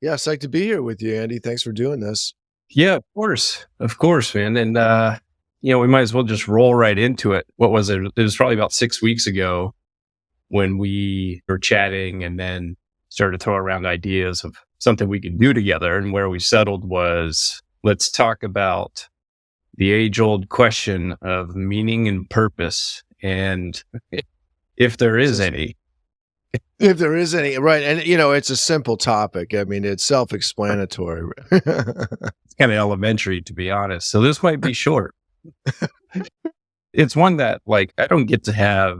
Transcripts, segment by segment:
Yeah, psyched to be here with you, Andy. Thanks for doing this. Yeah, of course, man. And, we might as well just roll right into it. What was it? It was probably about 6 weeks ago when we were chatting and then started to throw around ideas of something we could do together. And where we settled was, let's talk about the age-old question of meaning and purpose, and if there is any. If there is any, right. And, it's a simple topic. I mean, it's self-explanatory. It's kind of elementary, to be honest. So this might be short. It's one that, I don't get to have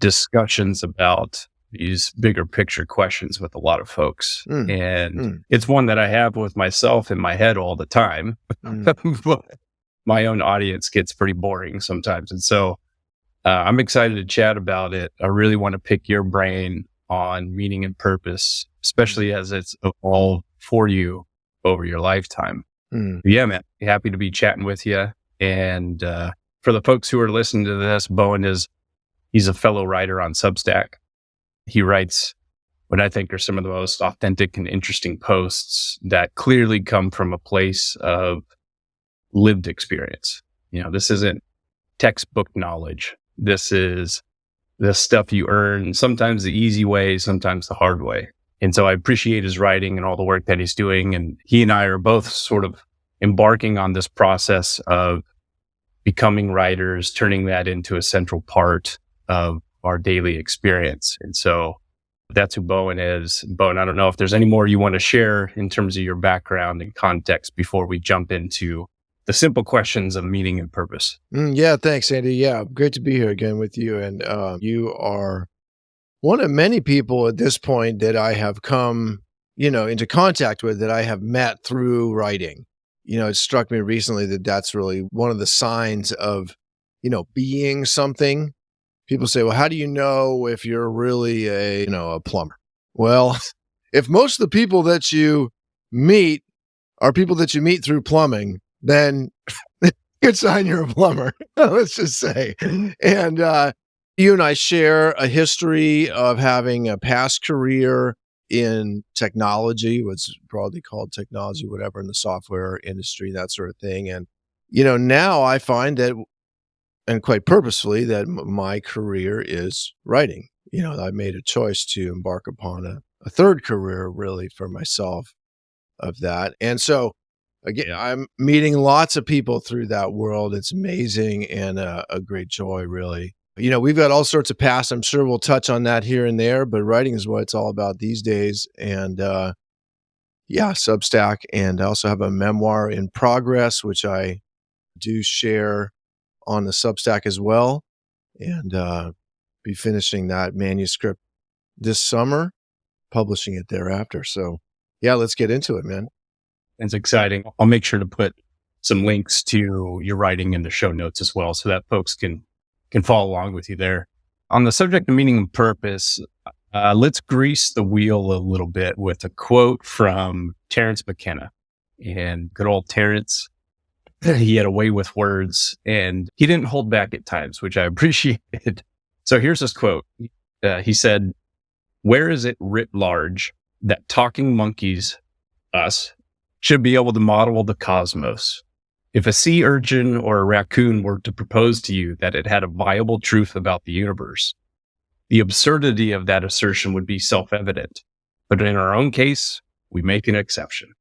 discussions about these bigger picture questions with a lot of folks. It's one that I have with myself in my head all the time. But my own audience gets pretty boring sometimes. And so I'm excited to chat about it. I really want to pick your brain on meaning and purpose, especially as it's evolved for you over your lifetime. Yeah, man, happy to be chatting with you. And for the folks who are listening to this, Bowen he's a fellow writer on Substack. He writes what I think are some of the most authentic and interesting posts that clearly come from a place of lived experience. This isn't textbook knowledge. This is the stuff you earn, sometimes the easy way, sometimes the hard way. And so I appreciate his writing and all the work that he's doing. And he and I are both sort of embarking on this process of becoming writers, turning that into a central part of our daily experience. And so that's who Bowen is. Bowen, I don't know if there's any more you want to share in terms of your background and context before we jump into the simple questions of meaning and purpose. Yeah, thanks, Andy. Yeah, great to be here again with you. And you are one of many people at this point that I have come, into contact with, that I have met through writing. It struck me recently that that's really one of the signs of, being something. People say, well, how do you know if you're really a plumber? Well, if most of the people that you meet are people that you meet through plumbing, then good sign you're a plumber, let's just say. And you and I share a history of having a past career in technology, what's broadly called technology, whatever, in the software industry, that sort of thing. And, now I find that, and quite purposefully, that my career is writing. I made a choice to embark upon a third career, really, for myself of that. And so, again, I'm meeting lots of people through that world. It's amazing and a great joy, really. We've got all sorts of paths. I'm sure we'll touch on that here and there, but writing is what it's all about these days. And Substack. And I also have a memoir in progress, which I do share on the Substack as well. And be finishing that manuscript this summer, publishing it thereafter. So, yeah, let's get into it, man. It's exciting. I'll make sure to put some links to your writing in the show notes as well, so that folks can follow along with you there. On the subject of meaning and purpose, let's grease the wheel a little bit with a quote from Terence McKenna. And good old Terence, he had a way with words, and he didn't hold back at times, which I appreciated. So here's his quote. He said, "Where is it writ large that talking monkeys, us, should be able to model the cosmos? If a sea urchin or a raccoon were to propose to you that it had a viable truth about the universe, the absurdity of that assertion would be self-evident. But in our own case, we make an exception."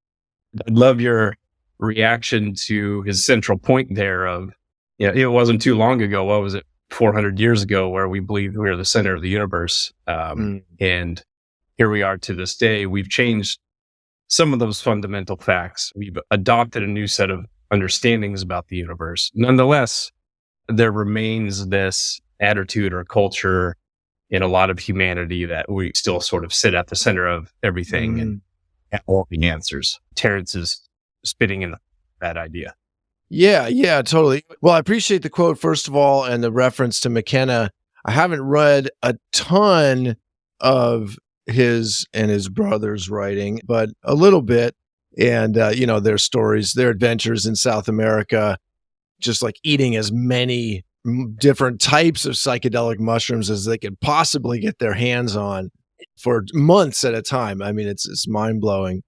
I'd love your reaction to his central point there of, it wasn't too long ago, what was it, 400 years ago, where we believed we were the center of the universe. And here we are to this day. We've changed some of those fundamental facts. We've adopted a new set of understandings about the universe. Nonetheless, there remains this attitude or culture in a lot of humanity that we still sort of sit at the center of everything and have all the answers. Terence is spitting in that idea. Yeah, totally. Well, I appreciate the quote, first of all, and the reference to McKenna. I haven't read a ton of his and his brother's writing, but a little bit. And, their stories, their adventures in South America, just like eating as many different types of psychedelic mushrooms as they could possibly get their hands on. for months at a time. I mean, it's mind-blowing.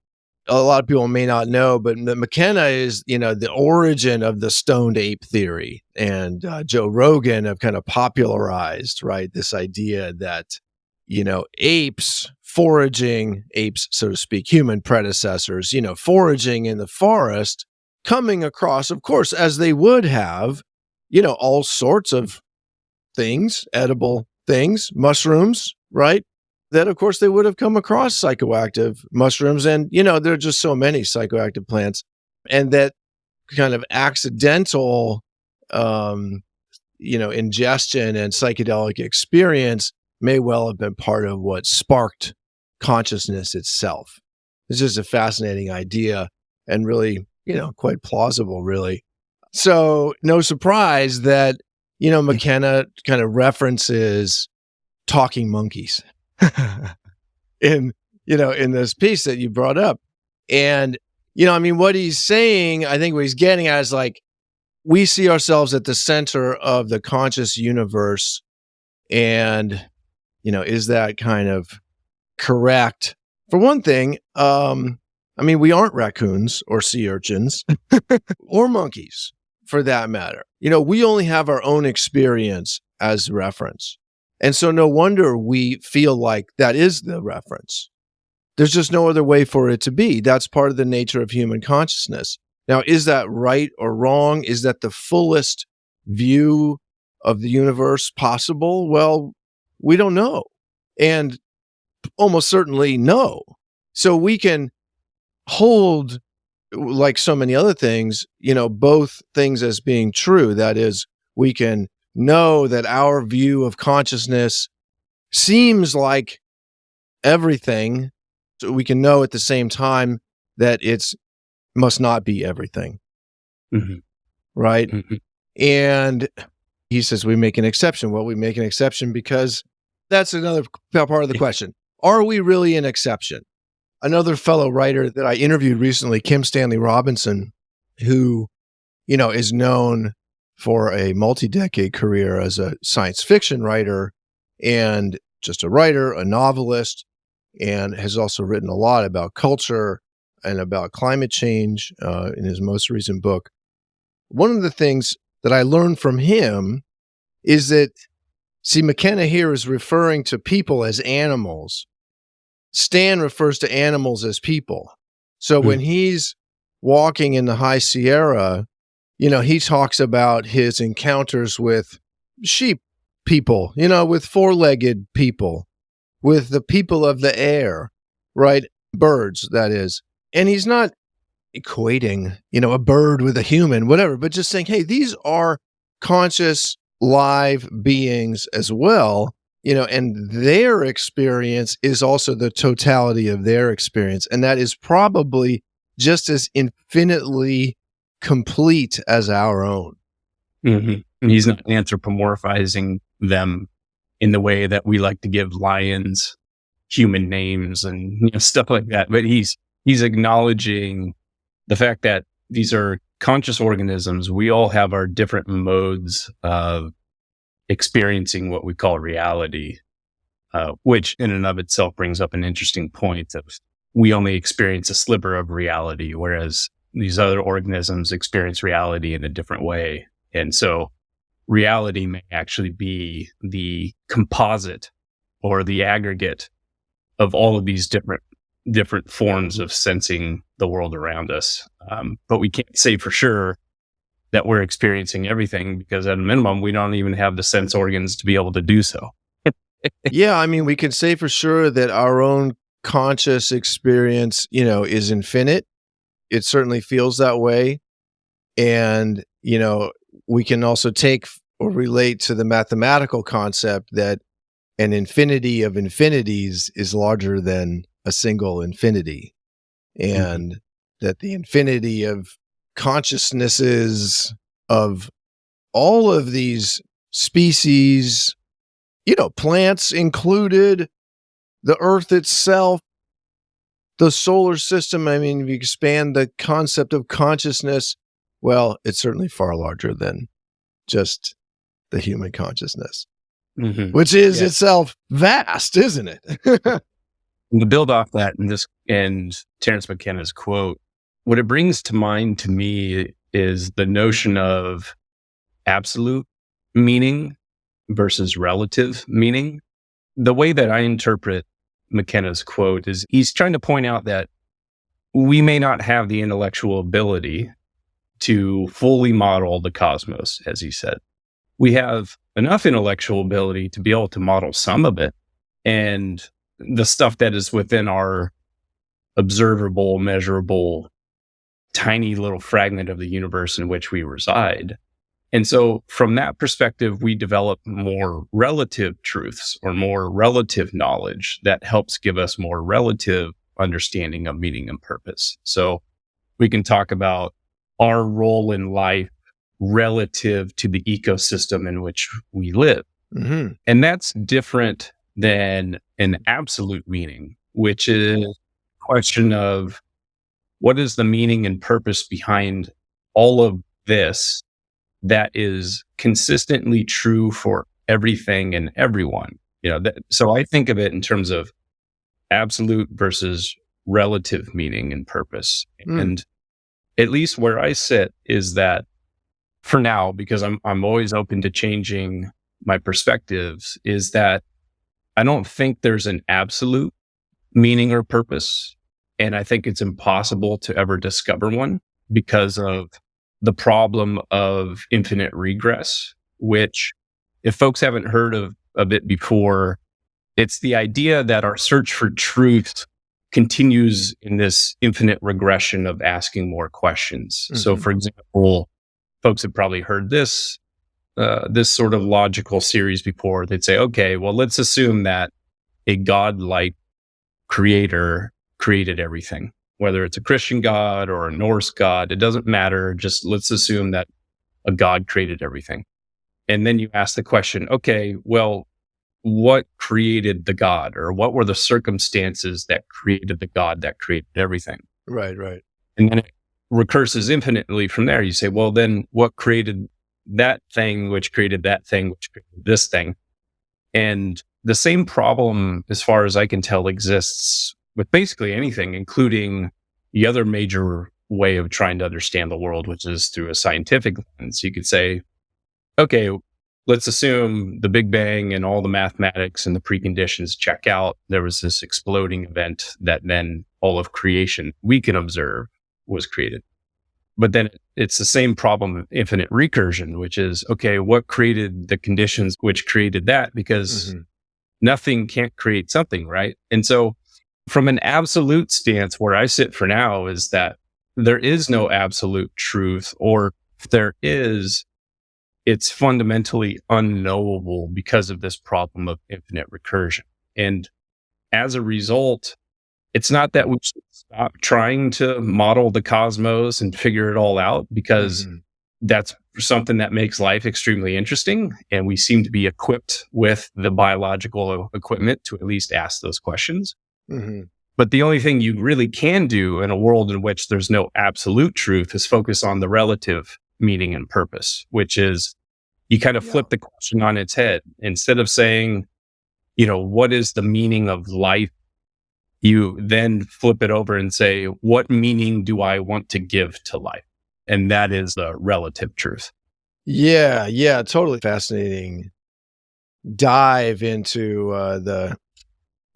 A lot of people may not know, but McKenna is, the origin of the stoned ape theory. And Joe Rogan have kind of popularized, right, this idea that, apes, so to speak, human predecessors, foraging in the forest, coming across, of course, as they would have, all sorts of things, edible things, mushrooms, right? That, of course, they would have come across psychoactive mushrooms. And, there are just so many psychoactive plants. And that kind of accidental, ingestion and psychedelic experience may well have been part of what sparked consciousness itself. It's just a fascinating idea and really, quite plausible, really. So no surprise that, McKenna kind of references talking monkeys in this piece that you brought up. And, what he's saying, I think what he's getting at is like, we see ourselves at the center of the conscious universe. And, is that kind of correct? For one thing, we aren't raccoons or sea urchins or monkeys for that matter. We only have our own experience as reference. And so no wonder we feel like that is the reference. There's just no other way for it to be. That's part of the nature of human consciousness. Now, is that right or wrong? Is that the fullest view of the universe possible? Well, we don't know. And almost certainly no. So we can hold, like so many other things, both things as being true. That is, we can know that our view of consciousness seems like everything. So we can know at the same time that it's must not be everything. Mm-hmm. Right? Mm-hmm. And he says we make an exception. Well, we make an exception because that's another part of the question. Are we really an exception? Another fellow writer that I interviewed recently, Kim Stanley Robinson, who, is known for a multi-decade career as a science fiction writer and just a writer, a novelist, and has also written a lot about culture and about climate change in his most recent book. One of the things that I learned from him is that, McKenna here is referring to people as animals. Stan refers to animals as people. So when he's walking in the High Sierra, he talks about his encounters with sheep people, with four-legged people, with the people of the air, right? Birds, that is. And he's not equating, a bird with a human, whatever, but just saying, hey, these are conscious, live beings as well, and their experience is also the totality of their experience. And that is probably just as infinitely complete as our own. Mm-hmm. And he's not anthropomorphizing them in the way that we like to give lions human names and stuff like that. But he's acknowledging the fact that these are conscious organisms. We all have our different modes of experiencing what we call reality, which in and of itself brings up an interesting point that we only experience a sliver of reality, whereas these other organisms experience reality in a different way. And so reality may actually be the composite or the aggregate of all of these different forms of sensing the world around us. But we can't say for sure that we're experiencing everything because at a minimum, we don't even have the sense organs to be able to do so. Yeah, we can say for sure that our own conscious experience, is infinite. It certainly feels that way. And, we can also take or relate to the mathematical concept that an infinity of infinities is larger than a single infinity. And that the infinity of consciousnesses of all of these species, plants included, the earth itself, the solar system. If you expand the concept of consciousness, well, it's certainly far larger than just the human consciousness. which is Yeah. itself vast, isn't it? And to build off that and Terence McKenna's quote, what it brings to mind to me is the notion of absolute meaning versus relative meaning. The way that I interpret McKenna's quote is he's trying to point out that we may not have the intellectual ability to fully model the cosmos, as he said. We have enough intellectual ability to be able to model some of it, and the stuff that is within our observable, measurable, tiny little fragment of the universe in which we reside. And so from that perspective, we develop more relative truths or more relative knowledge that helps give us more relative understanding of meaning and purpose. So we can talk about our role in life relative to the ecosystem in which we live. Mm-hmm. And that's different than an absolute meaning, which is a question of what is the meaning and purpose behind all of this that is consistently true for everything and everyone. So I think of it in terms of absolute versus relative meaning and purpose. And at least where I sit is that for now, because I'm always open to changing my perspectives, is that I don't think there's an absolute meaning or purpose. And I think it's impossible to ever discover one because of the problem of infinite regress, which, if folks haven't heard of it before, it's the idea that our search for truth continues in this infinite regression of asking more questions. Mm-hmm. So, for example, folks have probably heard this sort of logical series before. They'd say, okay, well, let's assume that a godlike creator created everything. Whether it's a Christian God or a Norse God, it doesn't matter. Just let's assume that a God created everything. And then you ask the question, okay, well, what created the God, or what were the circumstances that created the God that created everything? Right. And then it recurses infinitely from there. You say, well, then what created that thing, which created that thing, which created this thing? And the same problem, as far as I can tell, exists with basically anything, including the other major way of trying to understand the world, which is through a scientific lens. You could say, okay, let's assume the Big Bang and all the mathematics and the preconditions check out. There was this exploding event that then all of creation we can observe was created. But then it's the same problem of infinite recursion, which is, okay, what created the conditions which created that? Because nothing can't create something, right? And so from an absolute stance, where I sit for now is that there is no absolute truth, or if there is, it's fundamentally unknowable because of this problem of infinite recursion. And as a result, it's not that we should stop trying to model the cosmos and figure it all out, because that's something that makes life extremely interesting. And we seem to be equipped with the biological equipment to at least ask those questions. But the only thing you really can do in a world in which there's no absolute truth is focus on the relative meaning and purpose, which is you kind of flip the question on its head. Instead of saying, what is the meaning of life? You then flip it over and say, what meaning do I want to give to life? And that is the relative truth. Yeah, totally fascinating dive into the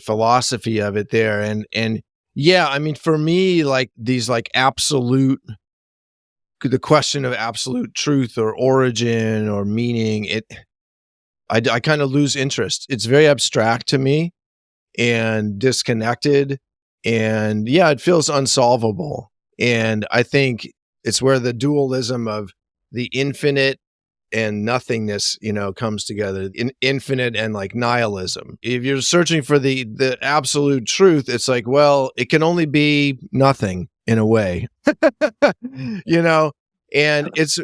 philosophy of it there. And yeah, I mean, for me, like these like absolute, the question of absolute truth or origin or meaning, I kind of lose interest. It's very abstract to me and disconnected. And yeah, it feels unsolvable. And I think it's where the dualism of the infinite and nothingness, comes together, infinite and like nihilism. If you're searching for the absolute truth, it's like, well, it can only be nothing in a way, and it's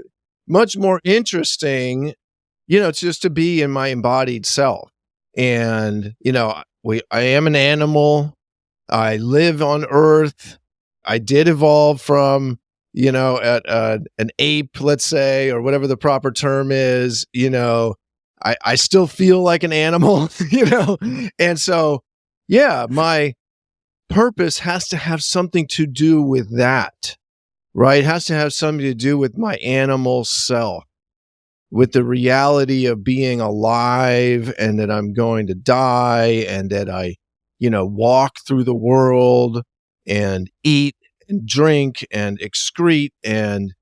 much more interesting, just to be in my embodied self. And, I am an animal. I live on Earth. I did evolve from, an ape, let's say, or whatever the proper term is, I still feel like an animal, And so, yeah, my purpose has to have something to do with that, right? It has to have something to do with my animal self, with the reality of being alive and that I'm going to die and that I, walk through the world and eat and drink and excrete and,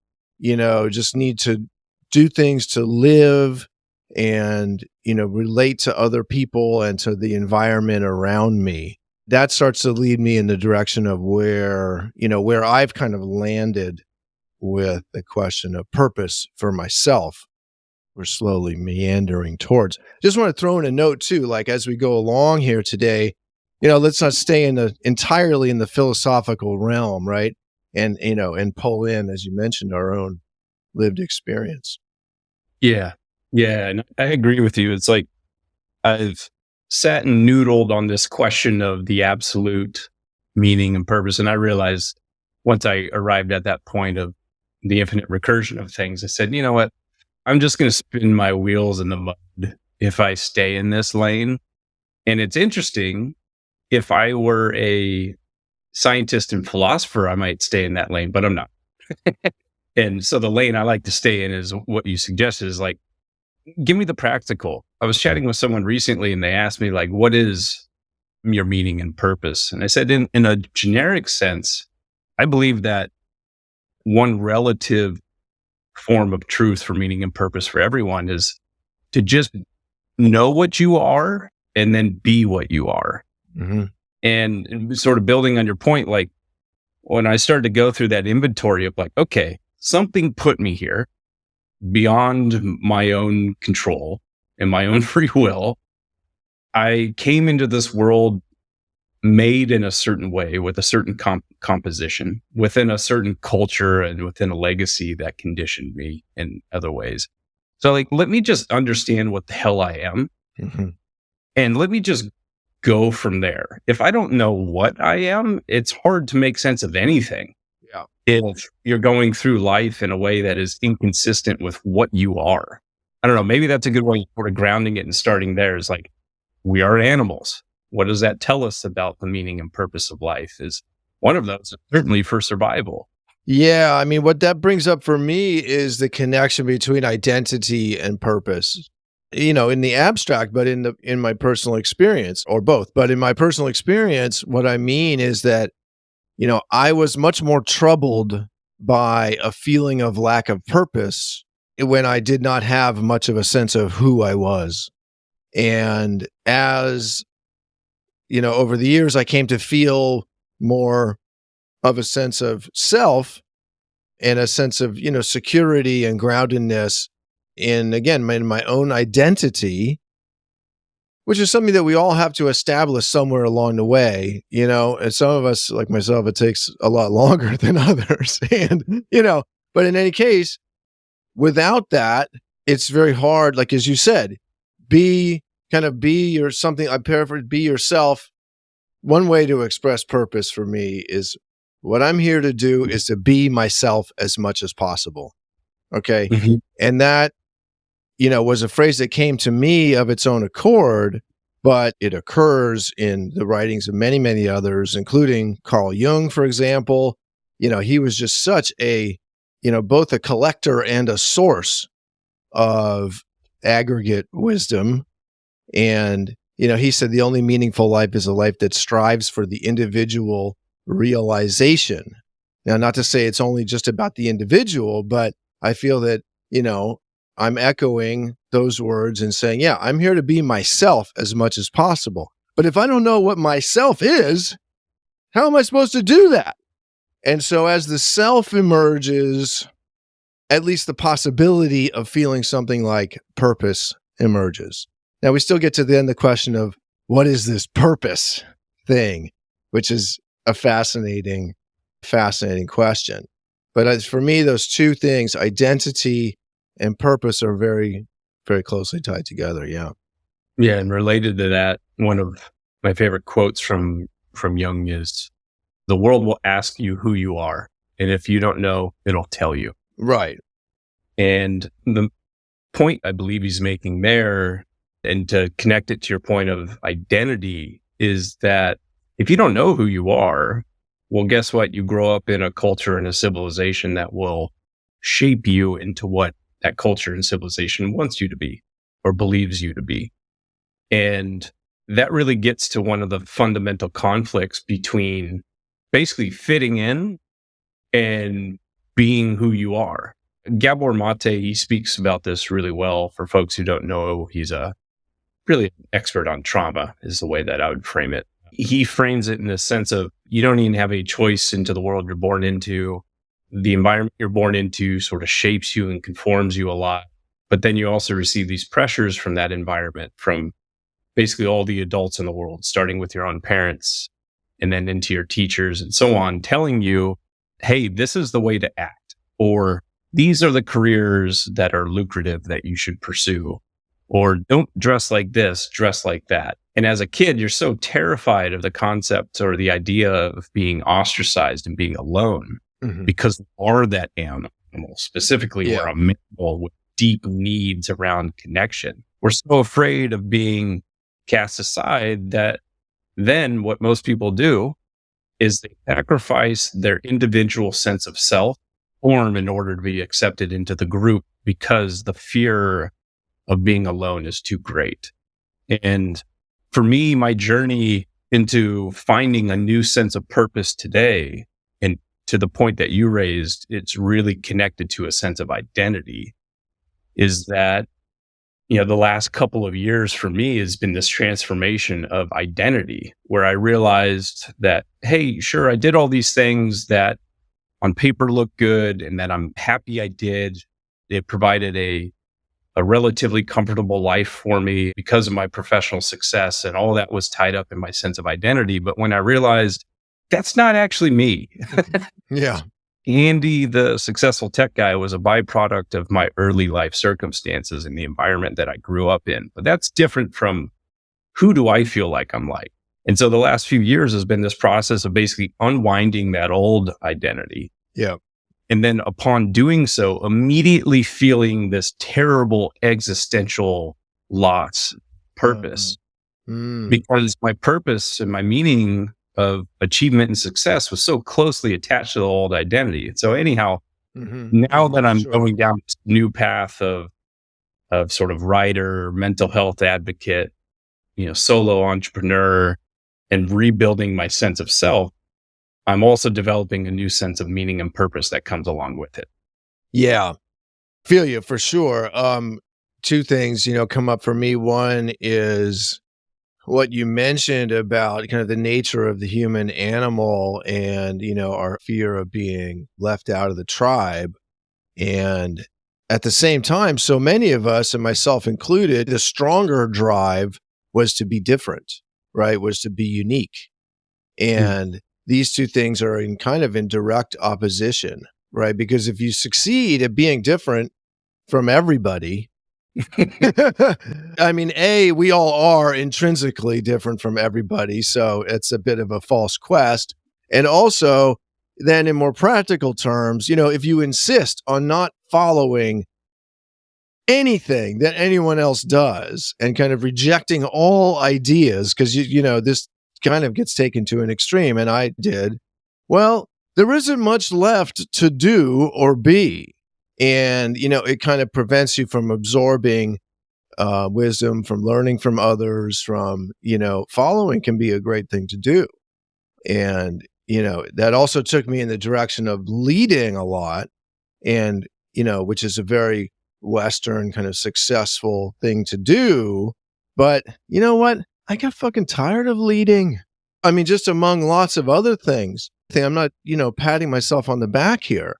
just need to do things to live and, relate to other people and to the environment around me. That starts to lead me in the direction of where I've kind of landed with the question of purpose for myself. We're slowly meandering towards. Just want to throw in a note too, like as we go along here today, let's not stay entirely in the philosophical realm, right? And pull in, as you mentioned, our own lived experience. Yeah. Yeah. And I agree with you. It's like I've sat and noodled on this question of the absolute meaning and purpose. And I realized once I arrived at that point of the infinite recursion of things, I said, you know what? I'm just going to spin my wheels in the mud if I stay in this lane. And it's interesting, if I were a scientist and philosopher, I might stay in that lane, but I'm not. And so the lane I like to stay in is what you suggested, is like, give me the practical. I was chatting with someone recently and they asked me, like, what is your meaning and purpose? And I said, in a generic sense, I believe that one relative form of truth for meaning and purpose for everyone is to just know what you are and then be what you are. Mm-hmm. And sort of building on your point, like when I started to go through that inventory of like, okay, something put me here beyond my own control and my own free will. I came into this world made in a certain way with a certain composition within a certain culture and within a legacy that conditioned me in other ways. So like, let me just understand what the hell I am. Mm-hmm. And let me just go from there. If I don't know what I am, it's hard to make sense of anything. Yeah. If you're going through life in a way that is inconsistent with what you are. I don't know, maybe that's a good way of sort of grounding it and starting there is like, we are animals. What does that tell us about the meaning and purpose of life? Is one of those certainly for survival. Yeah, I mean, what that brings up for me is the connection between identity and purpose. In the abstract, but in my personal experience, or both. But in my personal experience, what I mean is that, I was much more troubled by a feeling of lack of purpose when I did not have much of a sense of who I was. And as, over the years, I came to feel more of a sense of self and a sense of, security and groundedness in, again, in my own identity, which is something that we all have to establish somewhere along the way, and some of us, like myself, it takes a lot longer than others. And, but in any case, without that, it's very hard. Like, as you said, be your something. I paraphrase, be yourself. One way to express purpose for me is what I'm here to do is to be myself as much as possible. Okay. Mm-hmm. And that, was a phrase that came to me of its own accord, but it occurs in the writings of many, many others, including Carl Jung, for example. He was just such a, both a collector and a source of aggregate wisdom. And, he said the only meaningful life is a life that strives for the individual realization. Now, not to say it's only just about the individual, but I feel that, I'm echoing those words and saying, yeah, I'm here to be myself as much as possible. But if I don't know what myself is, how am I supposed to do that? And so as the self emerges, at least the possibility of feeling something like purpose emerges. Now, we still get to the question of what is this purpose thing, which is a fascinating question. But as for me, those two things, identity and purpose, are very, very closely tied together. Yeah. Yeah. And related to that, one of my favorite quotes from Jung is, the world will ask you who you are. And if you don't know, it'll tell you. Right. And the point I believe he's making there, and to connect it to your point of identity, is that if you don't know who you are, well, guess what? You grow up in a culture and a civilization that will shape you into what that culture and civilization wants you to be or believes you to be. And that really gets to one of the fundamental conflicts between basically fitting in and being who you are. Gabor Mate, he speaks about this really well. For folks who don't know, he's a really an expert on trauma, is the way that I would frame it. He frames it in the sense of you don't even have a choice into the world you're born into. The environment you're born into sort of shapes you and conforms you a lot. But then you also receive these pressures from that environment, from basically all the adults in the world, starting with your own parents and then into your teachers and so on, telling you, hey, this is the way to act, or these are the careers that are lucrative that you should pursue, or don't dress like this, dress like that. And as a kid, you're so terrified of the concept or the idea of being ostracized and being alone because you are that animal, specifically we're a mammal with deep needs around connection. We're so afraid of being cast aside that then what most people do is they sacrifice their individual sense of self form in order to be accepted into the group because the fear of being alone is too great. And for me, my journey into finding a new sense of purpose today, and to the point that you raised, it's really connected to a sense of identity, is that, you know, the last couple of years for me has been this transformation of identity where I realized that, hey, sure, I did all these things that on paper look good and that I'm happy I did. It provided a relatively comfortable life for me because of my professional success, and all that was tied up in my sense of identity. But when I realized that's not actually me. Yeah. Andy, the successful tech guy, was a byproduct of my early life circumstances and the environment that I grew up in. But that's different from who do I feel like I'm like? And so the last few years has been this process of basically unwinding that old identity. Yeah. And then upon doing so, immediately feeling this terrible existential loss, purpose, because my purpose and my meaning of achievement and success was so closely attached to the old identity. And so anyhow, now that I'm going down this new path of sort of writer, mental health advocate, you know, solo entrepreneur, and rebuilding my sense of self, I'm also developing a new sense of meaning and purpose that comes along with it. Yeah. Feel you for sure. Two things, you know, come up for me. One is what you mentioned about kind of the nature of the human animal and, you know, our fear of being left out of the tribe. And at the same time, so many of us, and myself included, the stronger drive was to be different, right? Was to be unique. And these two things are in kind of in direct opposition, right? Because if you succeed at being different from everybody, I mean, we all are intrinsically different from everybody. So it's a bit of a false quest. And also, then in more practical terms, you know, if you insist on not following anything that anyone else does and kind of rejecting all ideas, because, you know, this kind of gets taken to an extreme, and I did, well, there isn't much left to do or be. And, you know, it kind of prevents you from absorbing wisdom, from learning from others, from, you know, following can be a great thing to do. And, you know, that also took me in the direction of leading a lot, and, you know, which is a very Western kind of successful thing to do. But you know what? I got fucking tired of leading. I mean, just among lots of other things. I'm not, you know, patting myself on the back here.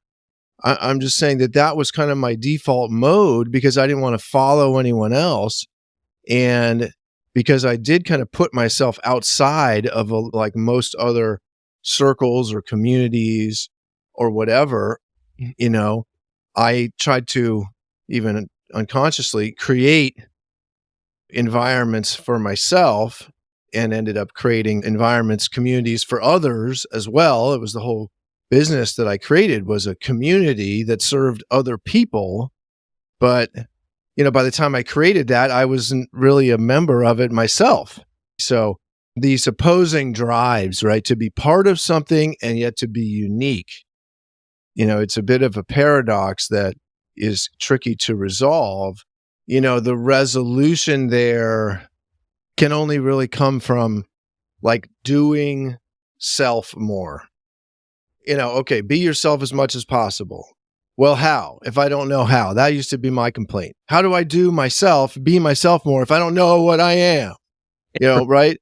I'm just saying that was kind of my default mode because I didn't want to follow anyone else. And because I did kind of put myself outside of like most other circles or communities or whatever, you know, I tried to even unconsciously create environments for myself and ended up creating environments, communities for others as well. It was the whole business that I created was a community that served other people. But by the time I created that, I wasn't really a member of it myself. So these opposing drives, right, to be part of something and yet to be unique, it's a bit of a paradox that is tricky to resolve. The resolution there can only really come from like doing self more. Okay, be yourself as much as possible. Well, how? If I don't know how, that used to be my complaint. How do I be myself more if I don't know what I am? Right?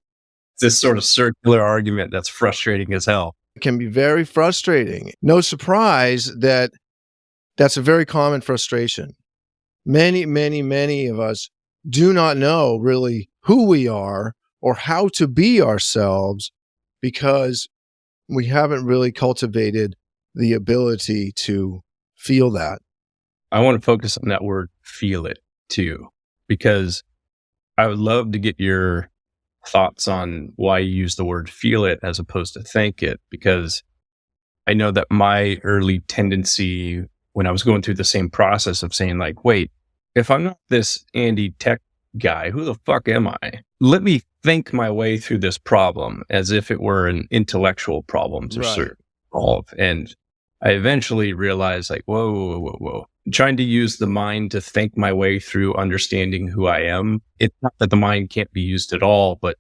This sort of circular argument that's frustrating as hell. It can be very frustrating. No surprise that that's a very common frustration. Many, many, many of us do not know really who we are or how to be ourselves because we haven't really cultivated the ability to feel that. I want to focus on that word, feel it, too, because I would love to get your thoughts on why you use the word feel it as opposed to think it, because I know that my early tendency when I was going through the same process of saying like, wait, if I'm not this Andy tech guy, who the fuck am I? Let me think my way through this problem as if it were an intellectual problem to solve. And I eventually realized like, whoa. Trying to use the mind to think my way through understanding who I am. It's not that the mind can't be used at all, but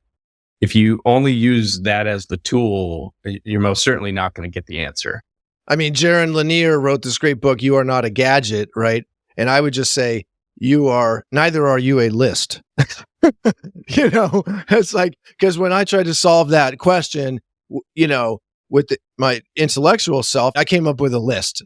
if you only use that as the tool, you're most certainly not going to get the answer. I mean, Jaron Lanier wrote this great book, You Are Not a Gadget, right? And I would just say, neither are you a list. It's like, because when I tried to solve that question, with my intellectual self, I came up with a list.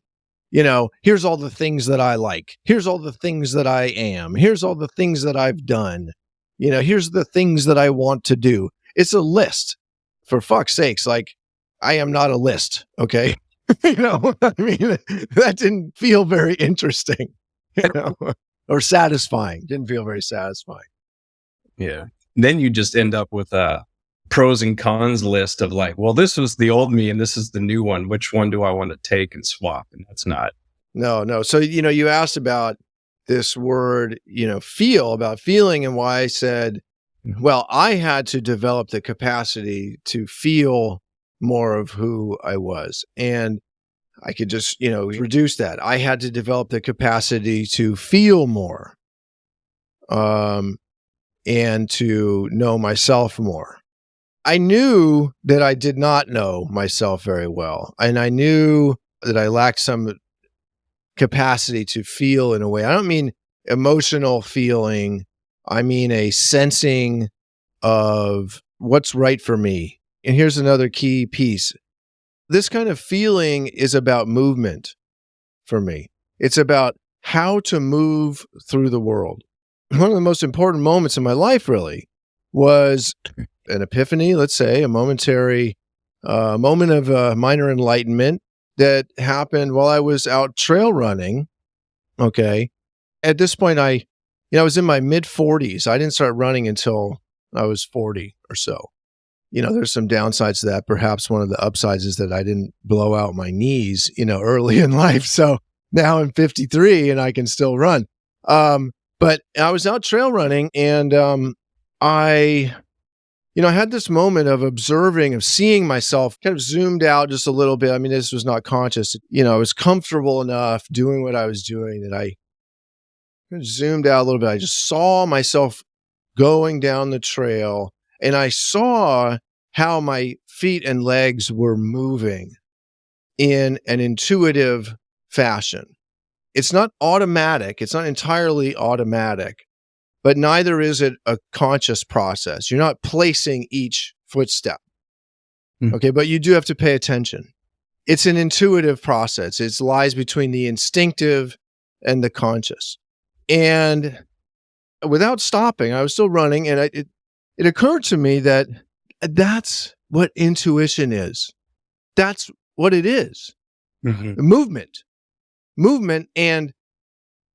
Here's all the things that I like. Here's all the things that I am. Here's all the things that I've done. Here's the things that I want to do. It's a list. For fuck's sakes, like, I am not a list, okay? I mean, that didn't feel very interesting, or satisfying. Didn't feel very satisfying. Yeah. Then you just end up with a pros and cons list of like, well, this was the old me and this is the new one. Which one do I want to take and swap? And that's not. No. So, you asked about this word, about feeling, and why I said, well, I had to develop the capacity to feel more of who I was. And I could just, reduce that. I had to develop the capacity to feel more, and to know myself more. I knew that I did not know myself very well. And I knew that I lacked some capacity to feel in a way. I don't mean emotional feeling. I mean a sensing of what's right for me. And here's another key piece. This kind of feeling is about movement for me. It's about how to move through the world. One of the most important moments in my life really was an epiphany, let's say, a momentary moment of minor enlightenment that happened while I was out trail running. Okay. At this point, I was in my mid 40s. I didn't start running until I was 40 or so. There's some downsides to that. Perhaps one of the upsides is that I didn't blow out my knees, early in life. So now I'm 53 and I can still run. But I was out trail running and I had this moment of observing, of seeing myself kind of zoomed out just a little bit. I mean, this was not conscious. I was comfortable enough doing what I was doing that I kind of zoomed out a little bit. I just saw myself going down the trail and I saw how my feet and legs were moving in an intuitive fashion. It's not automatic. It's not entirely automatic, but neither is it a conscious process. You're not placing each footstep. Okay, but you do have to pay attention. It's an intuitive process. It lies between the instinctive and the conscious. And without stopping, I was still running, and it occurred to me that that's what intuition is. That's what it is. Mm-hmm. Movement and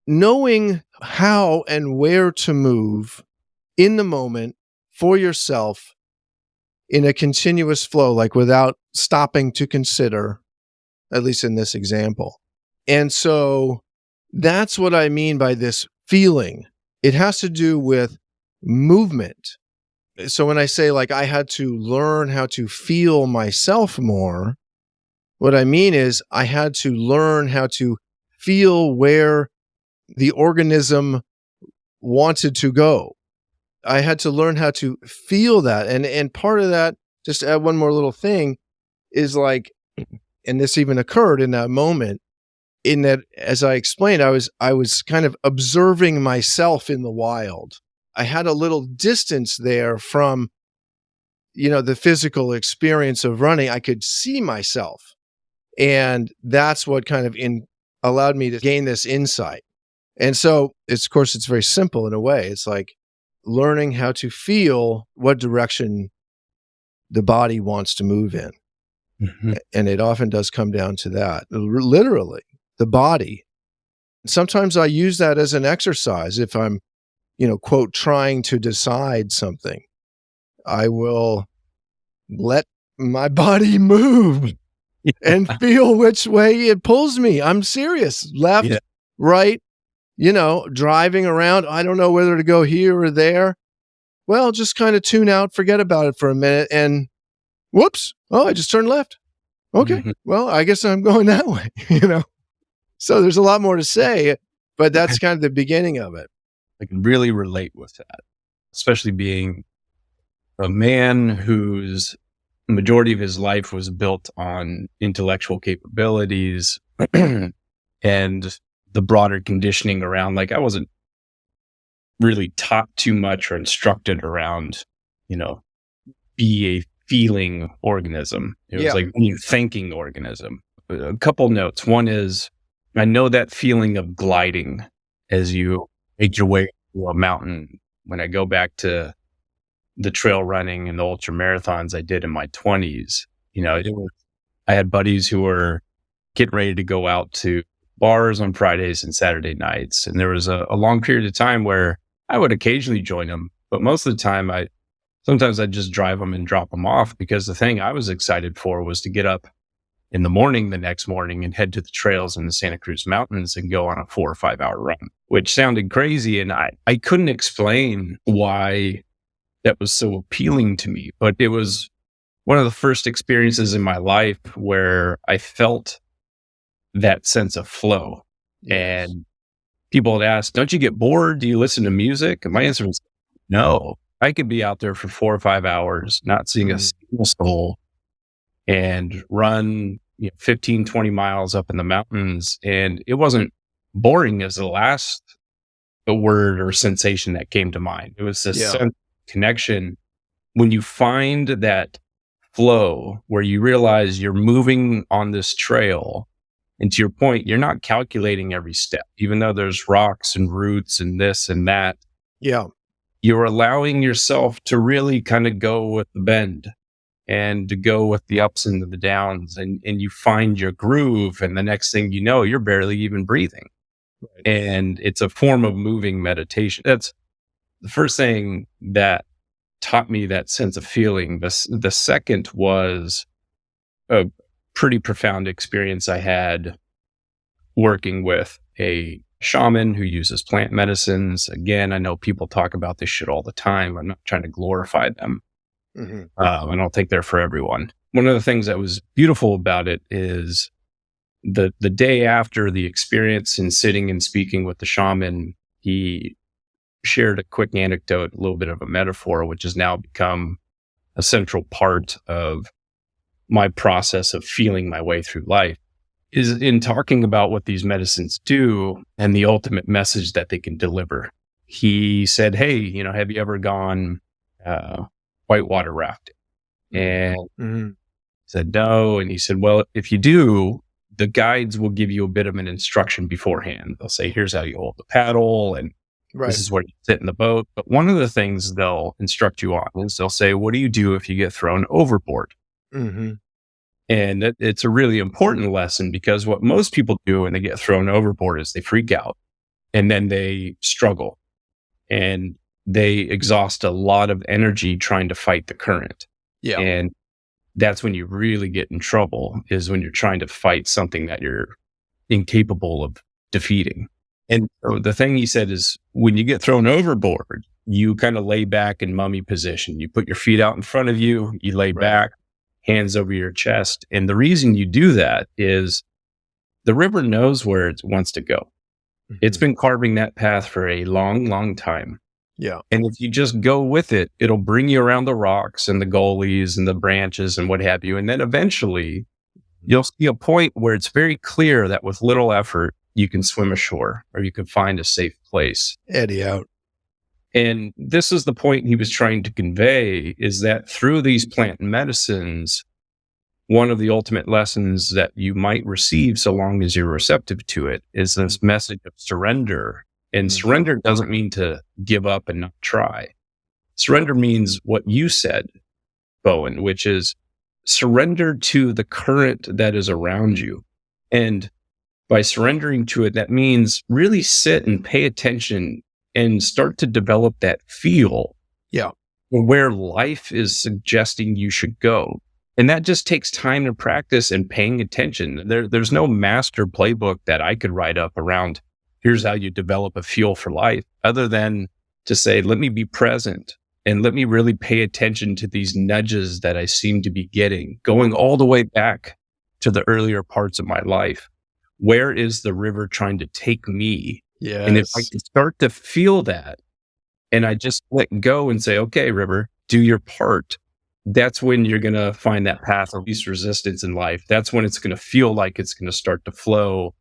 knowing how and where to move in the moment for yourself in a continuous flow, like without stopping to consider, at least in this example. And so that's what I mean by this feeling. It has to do with movement. So when I say like I had to learn how to feel myself more, what I mean is I had to learn how to feel where the organism wanted to go. I had to learn how to feel that. And part of that, just to add one more little thing, is like, and this even occurred in that moment, in that, as I explained, I was kind of observing myself in the wild. I had a little distance there from, the physical experience of running. I could see myself. And that's what kind of allowed me to gain this insight. And so of course, it's very simple in a way. It's like learning how to feel what direction the body wants to move in. Mm-hmm. And it often does come down to that, literally, the body. Sometimes I use that as an exercise. If I'm, quote, trying to decide something, I will let my body move and feel which way it pulls me. I'm serious. Left, right, driving around. I don't know whether to go here or there. Well, just kind of tune out, forget about it for a minute, and whoops. Oh, I just turned left. Okay. Mm-hmm. Well, I guess I'm going that way, So there's a lot more to say, but that's kind of the beginning of it. I can really relate with that, especially being a man whose majority of his life was built on intellectual capabilities and the broader conditioning around, like, I wasn't really taught too much or instructed around, be a feeling organism. It was like a thinking organism. A couple notes. One is, I know that feeling of gliding as you make your way to a mountain. When I go back to the trail running and the ultra marathons I did in my 20s, I had buddies who were getting ready to go out to bars on Fridays and Saturday nights. And there was a long period of time where I would occasionally join them, but most of the time sometimes I'd just drive them and drop them off, because the thing I was excited for was to get up in the morning the next morning and head to the trails in the Santa Cruz Mountains and go on a 4 or 5 hour run, which sounded crazy. And I couldn't explain why that was so appealing to me, but it was one of the first experiences in my life where I felt that sense of flow. Yes. And people had asked, don't you get bored? Do you listen to music? And my answer was no. I could be out there for 4 or 5 hours, not seeing a single soul, and run 15, 20 miles up in the mountains. And it wasn't boring as the last word or sensation that came to mind. It was this sense of connection. When you find that flow where you realize you're moving on this trail, and to your point, you're not calculating every step, even though there's rocks and roots and this and that. Yeah. You're allowing yourself to really kind of go with the bend and to go with the ups and the downs, and you find your groove. And the next thing you know, you're barely even breathing. Right. And it's a form of moving meditation. That's the first thing that taught me that sense of feeling. The second was a pretty profound experience I had working with a shaman who uses plant medicines. Again, I know people talk about this shit all the time. I'm not trying to glorify them. Mm-hmm. I don't think they're for everyone. One of the things that was beautiful about it is the day after the experience and sitting and speaking with the shaman, he shared a quick anecdote, a little bit of a metaphor, which has now become a central part of my process of feeling my way through life, is in talking about what these medicines do and the ultimate message that they can deliver. He said, hey, have you ever gone whitewater rafting? And said no. And he said, well, if you do, the guides will give you a bit of an instruction beforehand. They'll say, here's how you hold the paddle, and this is where you sit in the boat. But one of the things they'll instruct you on is they'll say, what do you do if you get thrown overboard? Mm-hmm. And it's a really important lesson, because what most people do when they get thrown overboard is they freak out, and then they struggle, and they exhaust a lot of energy trying to fight the current. Yeah. And that's when you really get in trouble, is when you're trying to fight something that you're incapable of defeating. And so the thing he said is when you get thrown overboard, you kind of lay back in mummy position. You put your feet out in front of you, you lay Right. back, hands over your chest. And the reason you do that is the river knows where it wants to go. It's Mhm. been carving that path for a long, long time. Yeah. And if you just go with it, it'll bring you around the rocks and the gullies and the branches and what have you. And then eventually you'll see a point where it's very clear that with little effort, you can swim ashore or you can find a safe place. Eddie out. And this is the point he was trying to convey, is that through these plant medicines, one of the ultimate lessons that you might receive, so long as you're receptive to it, is this message of surrender. And Mhm. surrender doesn't mean to give up and not try. Surrender means what you said, Bowen, which is surrender to the current that is around you. And by surrendering to it, that means really sit and pay attention and start to develop that feel Yeah. for where life is suggesting you should go. And that just takes time to practice and paying attention. There's no master playbook that I could write up around here's how you develop a feel for life, other than to say, let me be present and let me really pay attention to these nudges that I seem to be getting, going all the way back to the earlier parts of my life. Where is the river trying to take me? And if I Yes. can start to feel that and I just let go and say, okay, river, do your part, that's when you're going to find that path of least resistance in life. That's when it's going to feel like it's going to start to flow,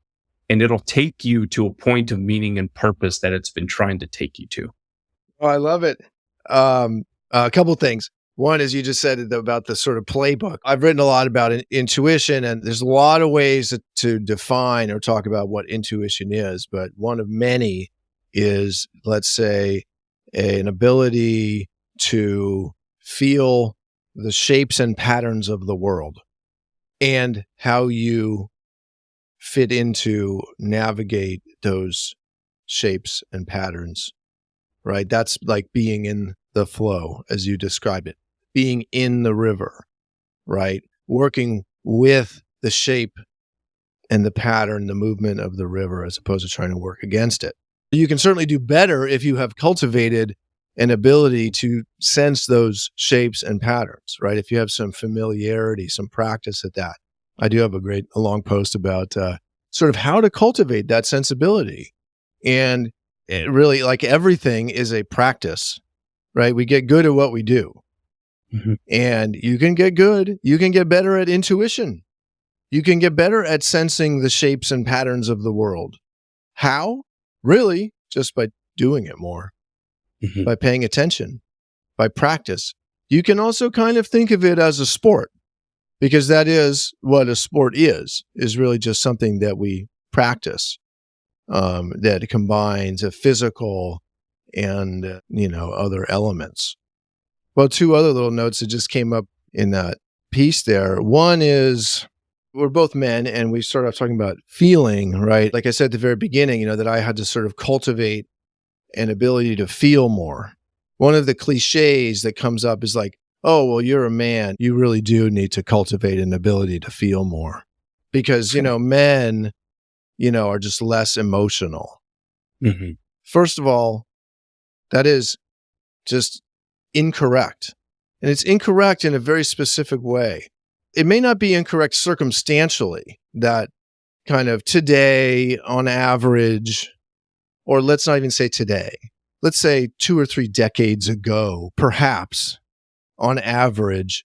and it'll take you to a point of meaning and purpose that it's been trying to take you to. Oh, I love it. A couple things. One is you just said it about the sort of playbook. I've written a lot about intuition, and there's a lot of ways to define or talk about what intuition is. But one of many is, let's say, an ability to feel the shapes and patterns of the world and how you fit into navigate those shapes and patterns, right? That's like being in the flow, as you describe it, being in the river, right? Working with the shape and the pattern, the movement of the river, as opposed to trying to work against it. You can certainly do better if you have cultivated an ability to sense those shapes and patterns, right? If you have some familiarity, some practice at that. I do have a long post about sort of how to cultivate that sensibility. And it really, like everything, is a practice, right? We get good at what we do. Mm-hmm. And you can get good. You can get better at intuition. You can get better at sensing the shapes and patterns of the world. How? Really, just by doing it more, Mm-hmm. by paying attention, by practice. You can also kind of think of it as a sport, because that is what a sport is really just something that we practice, that combines a physical and, other elements. Well, two other little notes that just came up in that piece there. One is, we're both men and we started off talking about feeling, right? Like I said at the very beginning, that I had to sort of cultivate an ability to feel more. One of the cliches that comes up is like, oh, well, you're a man. You really do need to cultivate an ability to feel more because, men, are just less emotional. Mm-hmm. First of all, that is just incorrect. And it's incorrect in a very specific way. It may not be incorrect circumstantially, that kind of today on average, or let's not even say today, let's say 2 or 3 decades ago, perhaps on average,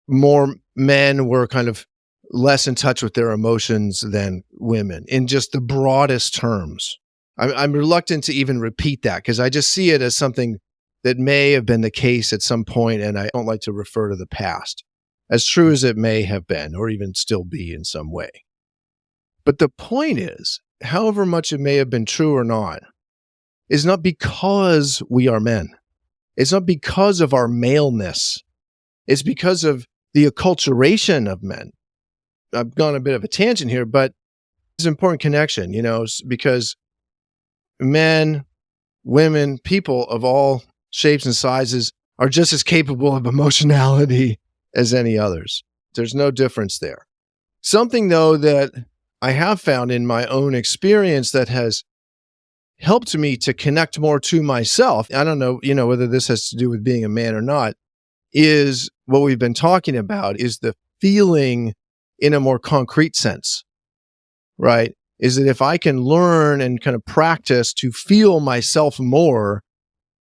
more men were kind of less in touch with their emotions than women in just the broadest terms. I'm reluctant to even repeat that because I just see it as something that may have been the case at some point, and I don't like to refer to the past, as true as it may have been or even still be in some way. But the point is, however much it may have been true or not, is not because we are men. It's not because of our maleness. It's because of the acculturation of men. I've gone a bit of a tangent here, but it's an important connection, because men, women, people of all shapes and sizes are just as capable of emotionality as any others. There's no difference there. Something, though, that I have found in my own experience that has helped me to connect more to myself. I don't know, whether this has to do with being a man or not, is what we've been talking about is the feeling in a more concrete sense, right? Is that if I can learn and kind of practice to feel myself more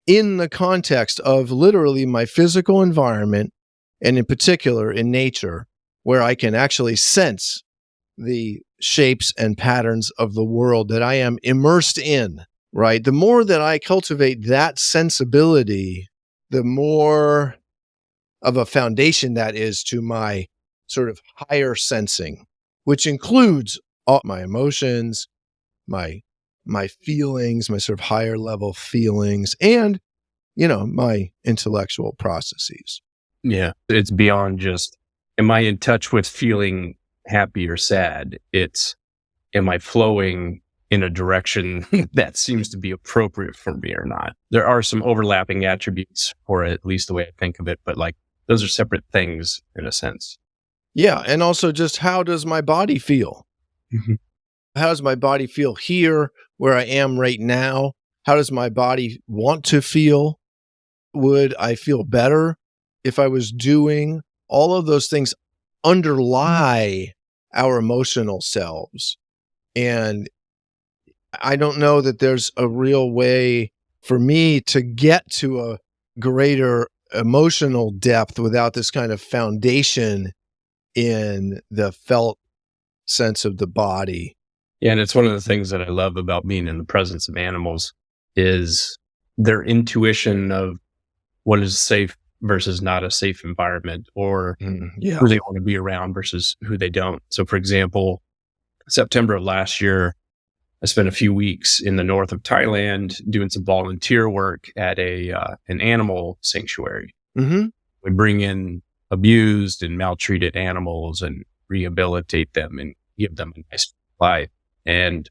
in the context of literally my physical environment, and in particular in nature, where I can actually sense the shapes and patterns of the world that I am immersed in, right? The more that I cultivate that sensibility, the more of a foundation that is to my sort of higher sensing, which includes all my emotions, my feelings, my sort of higher level feelings, and my intellectual processes. Yeah. It's beyond just, am I in touch with feeling happy or sad? It's, am I flowing in a direction that seems to be appropriate for me or not? There are some overlapping attributes, or at least the way I think of it, but like those are separate things in a sense. Yeah. And also just how does my body feel? Mhm. How does my body feel here where I am right now? How does my body want to feel? Would I feel better if I was doing all of those things underlie our emotional selves? And I don't know that there's a real way for me to get to a greater emotional depth without this kind of foundation in the felt sense of the body. Yeah. And it's one of the things that I love about being in the presence of animals is their intuition of what is safe versus not a safe environment, or Yeah. who they want to be around versus who they don't. So for example, September of last year, I spent a few weeks in the north of Thailand doing some volunteer work at an animal sanctuary. Mm-hmm. We bring in abused and maltreated animals and rehabilitate them and give them a nice life. And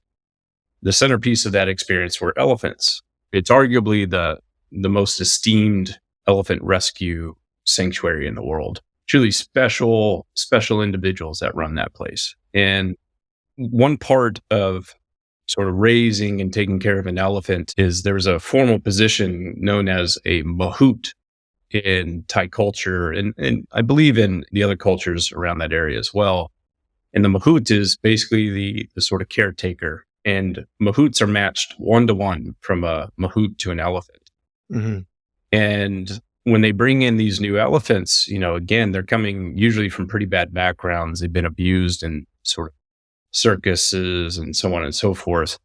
the centerpiece of that experience were elephants. It's arguably the most esteemed elephant rescue sanctuary in the world. Truly special individuals that run that place. And one part of sort of raising and taking care of an elephant is there's a formal position known as a mahout in Thai culture, and I believe in the other cultures around that area as well. And the mahout is basically the sort of caretaker. And mahouts are matched 1-to-1 from a mahout to an elephant. Mm-hmm. And when they bring in these new elephants, again, they're coming usually from pretty bad backgrounds. They've been abused in sort of circuses and so on and so forth.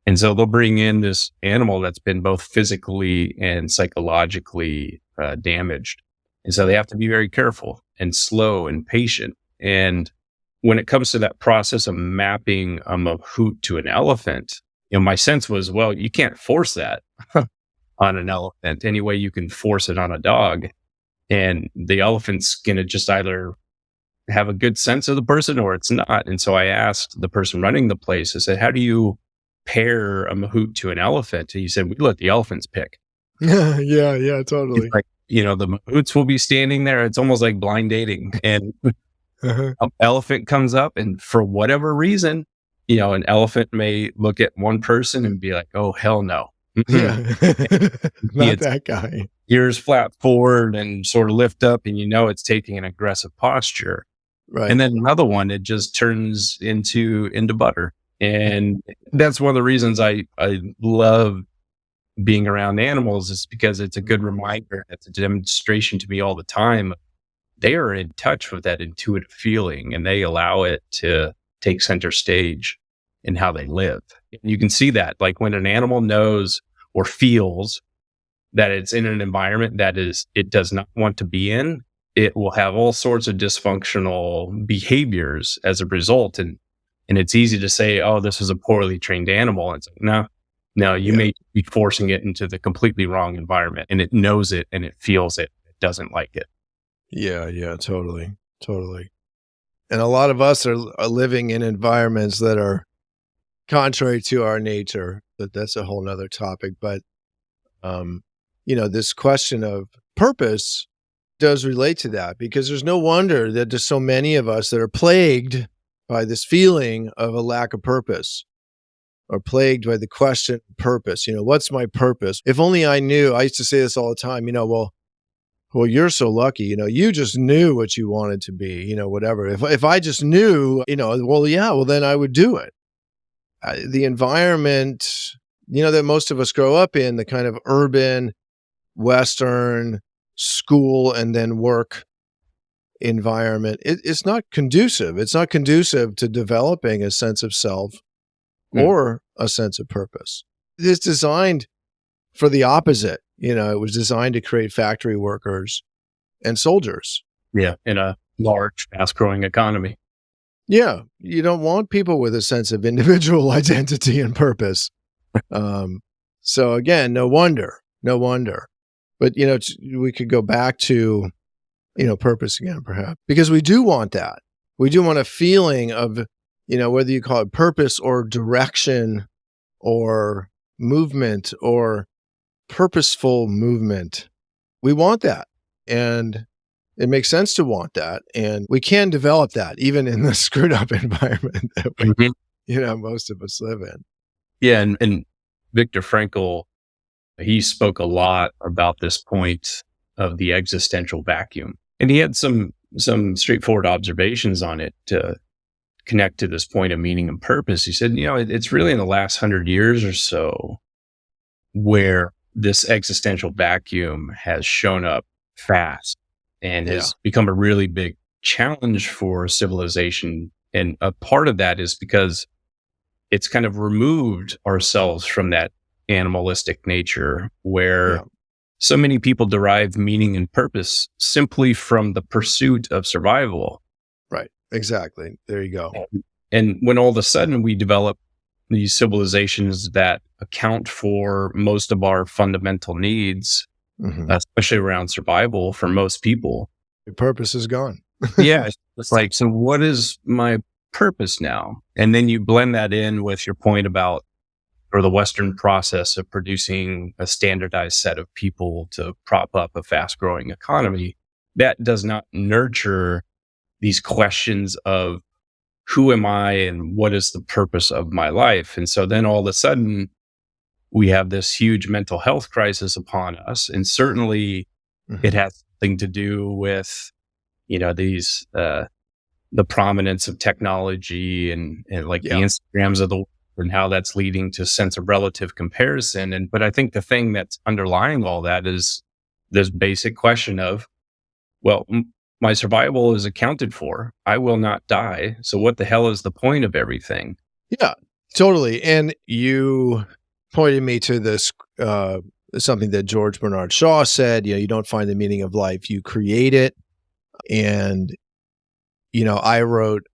And so they'll bring in this animal that's been both physically and psychologically damaged. And so they have to be very careful and slow and patient. And when it comes to that process of mapping a mahout to an elephant, my sense was, well, you can't force that on an elephant any way you can force it on a dog. And the elephant's going to just either have a good sense of the person or it's not. And so I asked the person running the place, I said, how do you pair a mahout to an elephant? And he said, we let the elephants pick. Yeah, totally. It's like, the mahouts will be standing there. It's almost like blind dating. And Uh-huh. an elephant comes up, and for whatever reason, an elephant may look at one person and be like, oh, hell no. Yeah. Not It's that guy. ears flat forward and sort of lift up, and it's taking an aggressive posture. Right. And then another one, it just turns into butter. And that's one of the reasons I love being around animals, is because it's a good reminder. It's a demonstration to me all the time. They are in touch with that intuitive feeling, and they allow it to take center stage in how they live. And you can see that, like when an animal knows or feels that it's in an environment that it does not want to be in, it will have all sorts of dysfunctional behaviors as a result. And it's easy to say, oh, this is a poorly trained animal. And it's like, no, you may be forcing it into the completely wrong environment, and it knows it and it feels it. It doesn't like it. Yeah, totally. And a lot of us are living in environments that are contrary to our nature, but that's a whole nother topic. But, this question of purpose does relate to that, because there's no wonder that there's so many of us that are plagued by this feeling of a lack of purpose, or plagued by the question of purpose. What's my purpose? If only I knew. I used to say this all the time, well, you're so lucky, you just knew what you wanted to be, whatever. If I just knew, well, then I would do it. The environment, that most of us grow up in, the kind of urban, Western school and then work environment, it's not conducive. It's not conducive to developing a sense of self or a sense of purpose. It's designed for the opposite. It was designed to create factory workers and soldiers. Yeah, in a large, fast-growing economy. Yeah, you don't want people with a sense of individual identity and purpose. So again, no wonder. But, we could go back to, purpose again, perhaps, because we do want that. We do want a feeling of, whether you call it purpose or direction or movement or purposeful movement. We want that. And it makes sense to want that. And we can develop that even in the screwed up environment that we, most of us live in. Yeah. And Viktor Frankl, he spoke a lot about this point of the existential vacuum. And he had some straightforward observations on it to connect to this point of meaning and purpose. He said, it's really in the last 100 years or so where this existential vacuum has shown up fast and has become a really big challenge for civilization. And a part of that is because it's kind of removed ourselves from that animalistic nature where so many people derive meaning and purpose simply from the pursuit of survival. Right. Exactly. There you go. And when all of a sudden we develop these civilizations that account for most of our fundamental needs, especially around survival for most people, your purpose is gone. Yeah. It's like, so what is my purpose now? And then you blend that in with your point about, or the Western process of producing a standardized set of people to prop up a fast growing economy that does not nurture these questions of who am I and what is the purpose of my life? And so then all of a sudden we have this huge mental health crisis upon us. And certainly it has something to do with, these, the prominence of technology and like the Instagrams of the world and how that's leading to a sense of relative comparison. But I think the thing that's underlying all that is this basic question of, well, my survival is accounted for. I will not die. So what the hell is the point of everything? Yeah, totally. And you pointed me to this, something that George Bernard Shaw said, you don't find the meaning of life, you create it. And, I wrote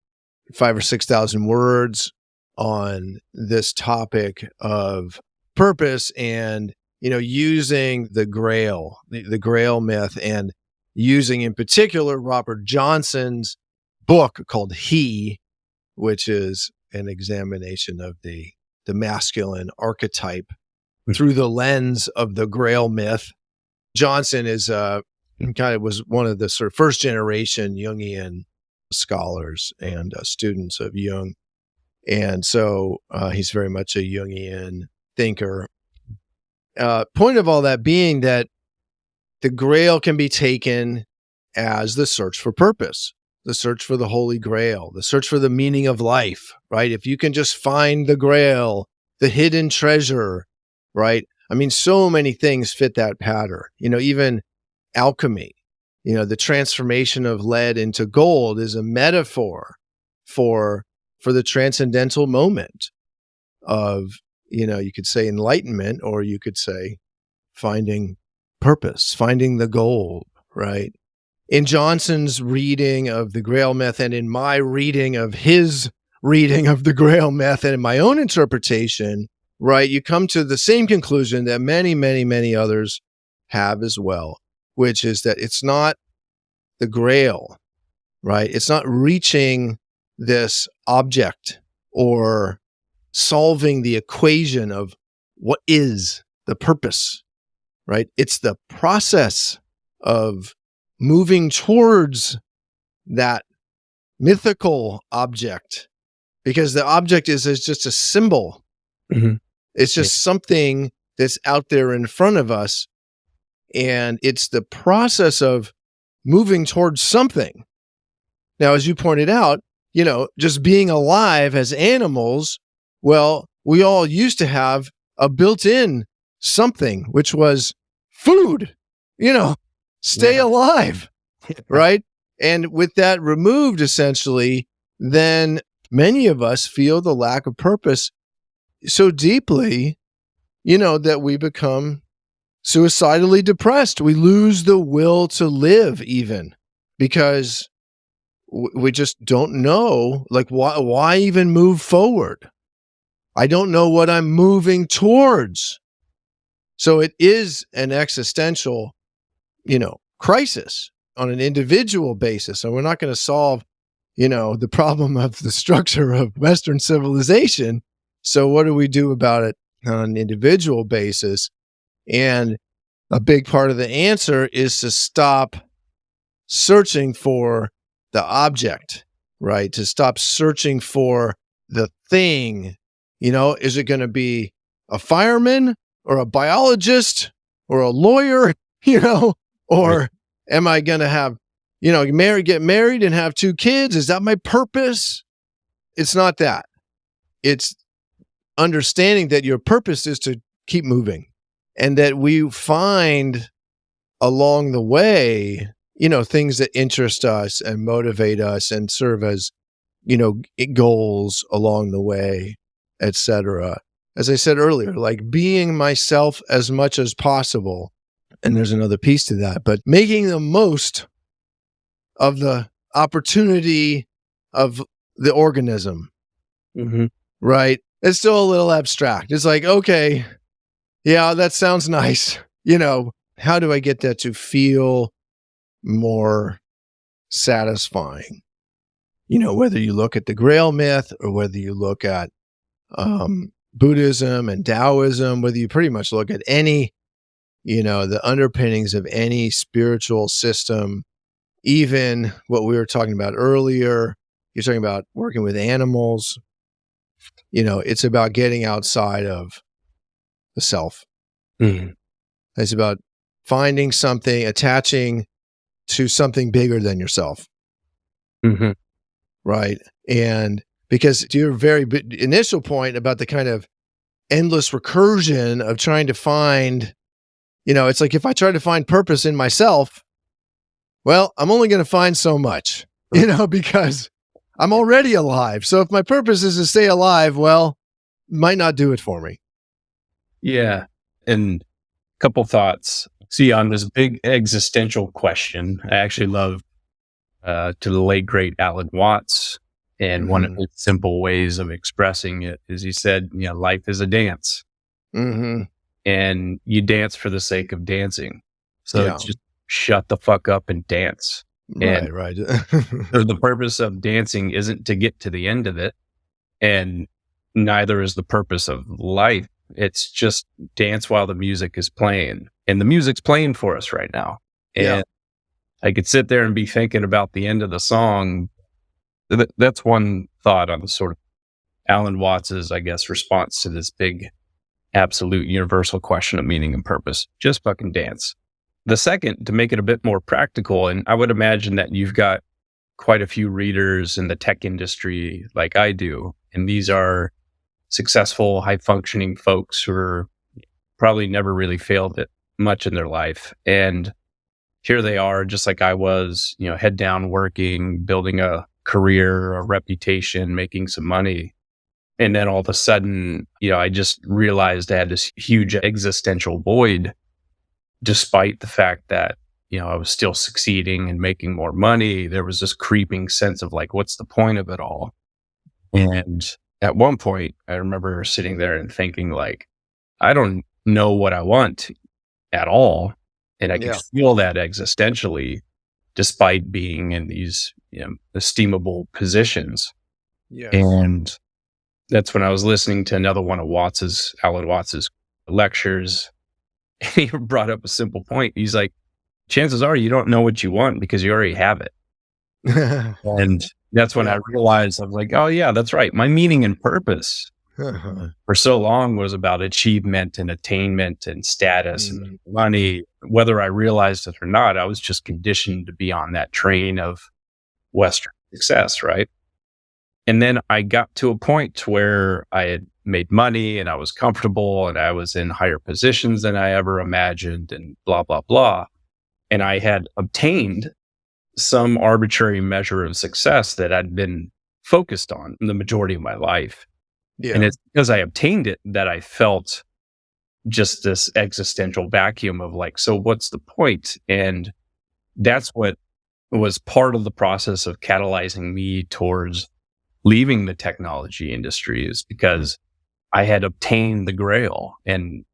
5,000 or 6,000 words on this topic of purpose and, using the Grail, the Grail myth, and using in particular Robert Johnson's book called He, which is an examination of the masculine archetype through the lens of the Grail myth. Johnson is kind of was one of the sort of first generation Jungian scholars and students of Jung. And so he's very much a Jungian thinker. Point of all that being that the Grail can be taken as the search for purpose, the search for the Holy Grail, the search for the meaning of life, right? If you can just find the Grail, the hidden treasure, right? I mean, so many things fit that pattern. Even alchemy, the transformation of lead into gold is a metaphor for the transcendental moment of, you could say enlightenment, or you could say finding purpose, finding the gold, right? In Johnson's reading of the Grail myth and in my reading of his reading of the Grail myth and in my own interpretation, right, you come to the same conclusion that many, many, many others have as well, which is that it's not the Grail, right? It's not reaching this object or solving the equation of what is the purpose, right? It's the process of moving towards that mythical object, because the object is just a symbol. Mm-hmm. It's just something that's out there in front of us. And it's the process of moving towards something. Now, as you pointed out, just being alive as animals, well, we all used to have a built-in something, which was food, stay alive, right? And with that removed, essentially, then many of us feel the lack of purpose so deeply, that we become suicidally depressed. We lose the will to live, even because we just don't know, like, why even move forward? I don't know what I'm moving towards. So it is an existential, crisis on an individual basis. And we're not going to solve, the problem of the structure of Western civilization. So what do we do about it on an individual basis? And a big part of the answer is to stop searching for the object, right? To stop searching for the thing. Is it going to be a fireman or a biologist or a lawyer, or Right. am I going to have, get married and have 2 kids? Is that my purpose? It's not that. It's understanding that your purpose is to keep moving, and that we find along the way, things that interest us and motivate us and serve as, goals along the way, etc. As I said earlier, like being myself as much as possible. And there's another piece to that, but making the most of the opportunity of the organism, Mm-hmm. right? It's still a little abstract. It's like, okay, yeah, that sounds nice. How do I get that to feel more satisfying? Whether you look at the Grail myth or whether you look at Buddhism and Taoism, whether you pretty much look at any, the underpinnings of any spiritual system, even what we were talking about earlier, you're talking about working with animals, it's about getting outside of the self. Mm-hmm. It's about finding something, attaching to something bigger than yourself. Mm-hmm. Right. And because to your very initial point about the kind of endless recursion of trying to find, it's like if I try to find purpose in myself, well, I'm only going to find so much, because I'm already alive. So if my purpose is to stay alive, well, might not do it for me. Yeah. And a couple thoughts. See, on this big existential question, I actually love to the late, great Alan Watts. And one of his simple ways of expressing it is he said, life is a dance. Mm-hmm. And you dance for the sake of dancing. So Yeah. it's just shut the fuck up and dance. And Right. the purpose of dancing isn't to get to the end of it. And neither is the purpose of life. It's just dance while the music is playing. And the music's playing for us right now. And Yeah. I could sit there and be thinking about the end of the song. That's one thought on the sort of Alan Watts's, I guess, response to this big, absolute, universal question of meaning and purpose. Just fucking dance. The second, to make it a bit more practical, and I would imagine that you've got quite a few readers in the tech industry like I do, and these are successful, high-functioning folks who are probably never really failed at much in their life. And here they are, just like I was, head down working, building a career, a reputation, making some money. And then all of a sudden, I just realized I had this huge existential void, despite the fact that, I was still succeeding and making more money. There was this creeping sense of like, what's the point of it all? And at one point, I remember sitting there and thinking like, I don't know what I want at all. And I could feel that existentially, despite being in these, esteemable positions. Yes. And that's when I was listening to another one of Alan Watts's lectures. And he brought up a simple point. He's like, chances are you don't know what you want because you already have it. And that's when I Yeah. realized, I was like, oh yeah, that's right. My meaning and purpose Uh-huh. for so long was about achievement and attainment and status and Mm. money. Whether I realized it or not, I was just conditioned to be on that train of Western success, right? And then I got to a point where I had made money and I was comfortable and I was in higher positions than I ever imagined and blah, blah, blah. And I had obtained some arbitrary measure of success that I'd been focused on the majority of my life. And Yeah. it's because I obtained it that I felt just this existential vacuum of like, so what's the point? And that's what was part of the process of catalyzing me towards leaving the technology industry, is because I had obtained the grail and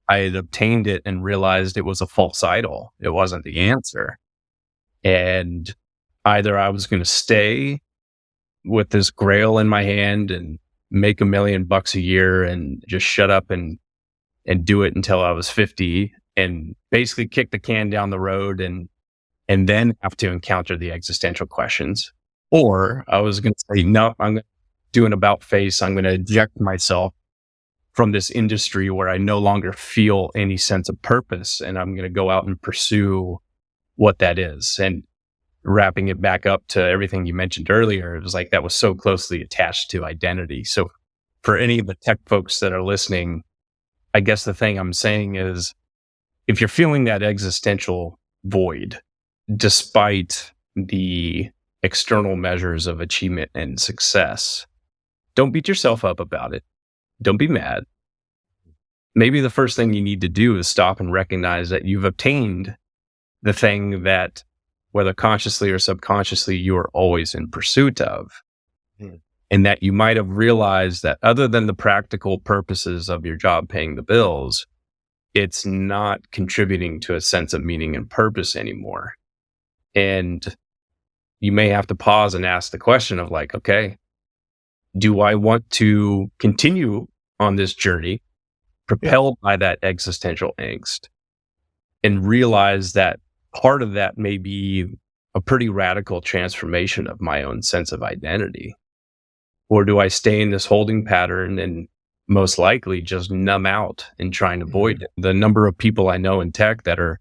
I had obtained it and realized it was a false idol. It wasn't the answer. And either I was going to stay with this grail in my hand and make $1 million a year and just shut up and do it until I was 50 and basically kick the can down the road and then have to encounter the existential questions. Or I was going to say, no, I'm going to do an about face. I'm going to eject myself from this industry where I no longer feel any sense of purpose. And I'm going to go out and pursue what that is. And wrapping it back up to everything you mentioned earlier, it was like that was so closely attached to identity. So for any of the tech folks that are listening, I guess the thing I'm saying is, if you're feeling that existential void, despite the external measures of achievement and success, don't beat yourself up about it. Don't be mad. Maybe the first thing you need to do is stop and recognize that you've obtained the thing that, whether consciously or subconsciously, you are always in pursuit of. Hmm. And that you might have realized that other than the practical purposes of your job paying the bills, it's not contributing to a sense of meaning and purpose anymore. And you may have to pause and ask the question of like, okay, do I want to continue on this journey Yeah. propelled by that existential angst, and realize that part of that may be a pretty radical transformation of my own sense of identity? Or do I stay in this holding pattern and most likely just numb out and try and avoid it? The number of people I know in tech that are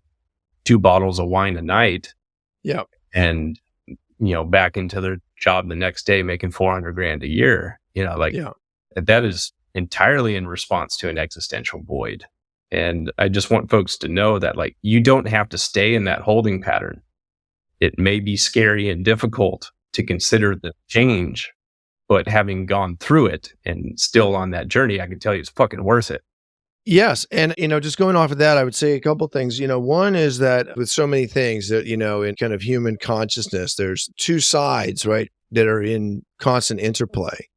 2 bottles of wine a night Yeah. and, back into their job the next day making 400 grand a year, like Yeah. that is entirely in response to an existential void. And I just want folks to know that, like, you don't have to stay in that holding pattern. It may be scary and difficult to consider the change, but having gone through it and still on that journey, I can tell you it's fucking worth it. Yes. And, just going off of that, I would say a couple things. One is that with so many things that, in kind of human consciousness, there's two sides, right, that are in constant interplay.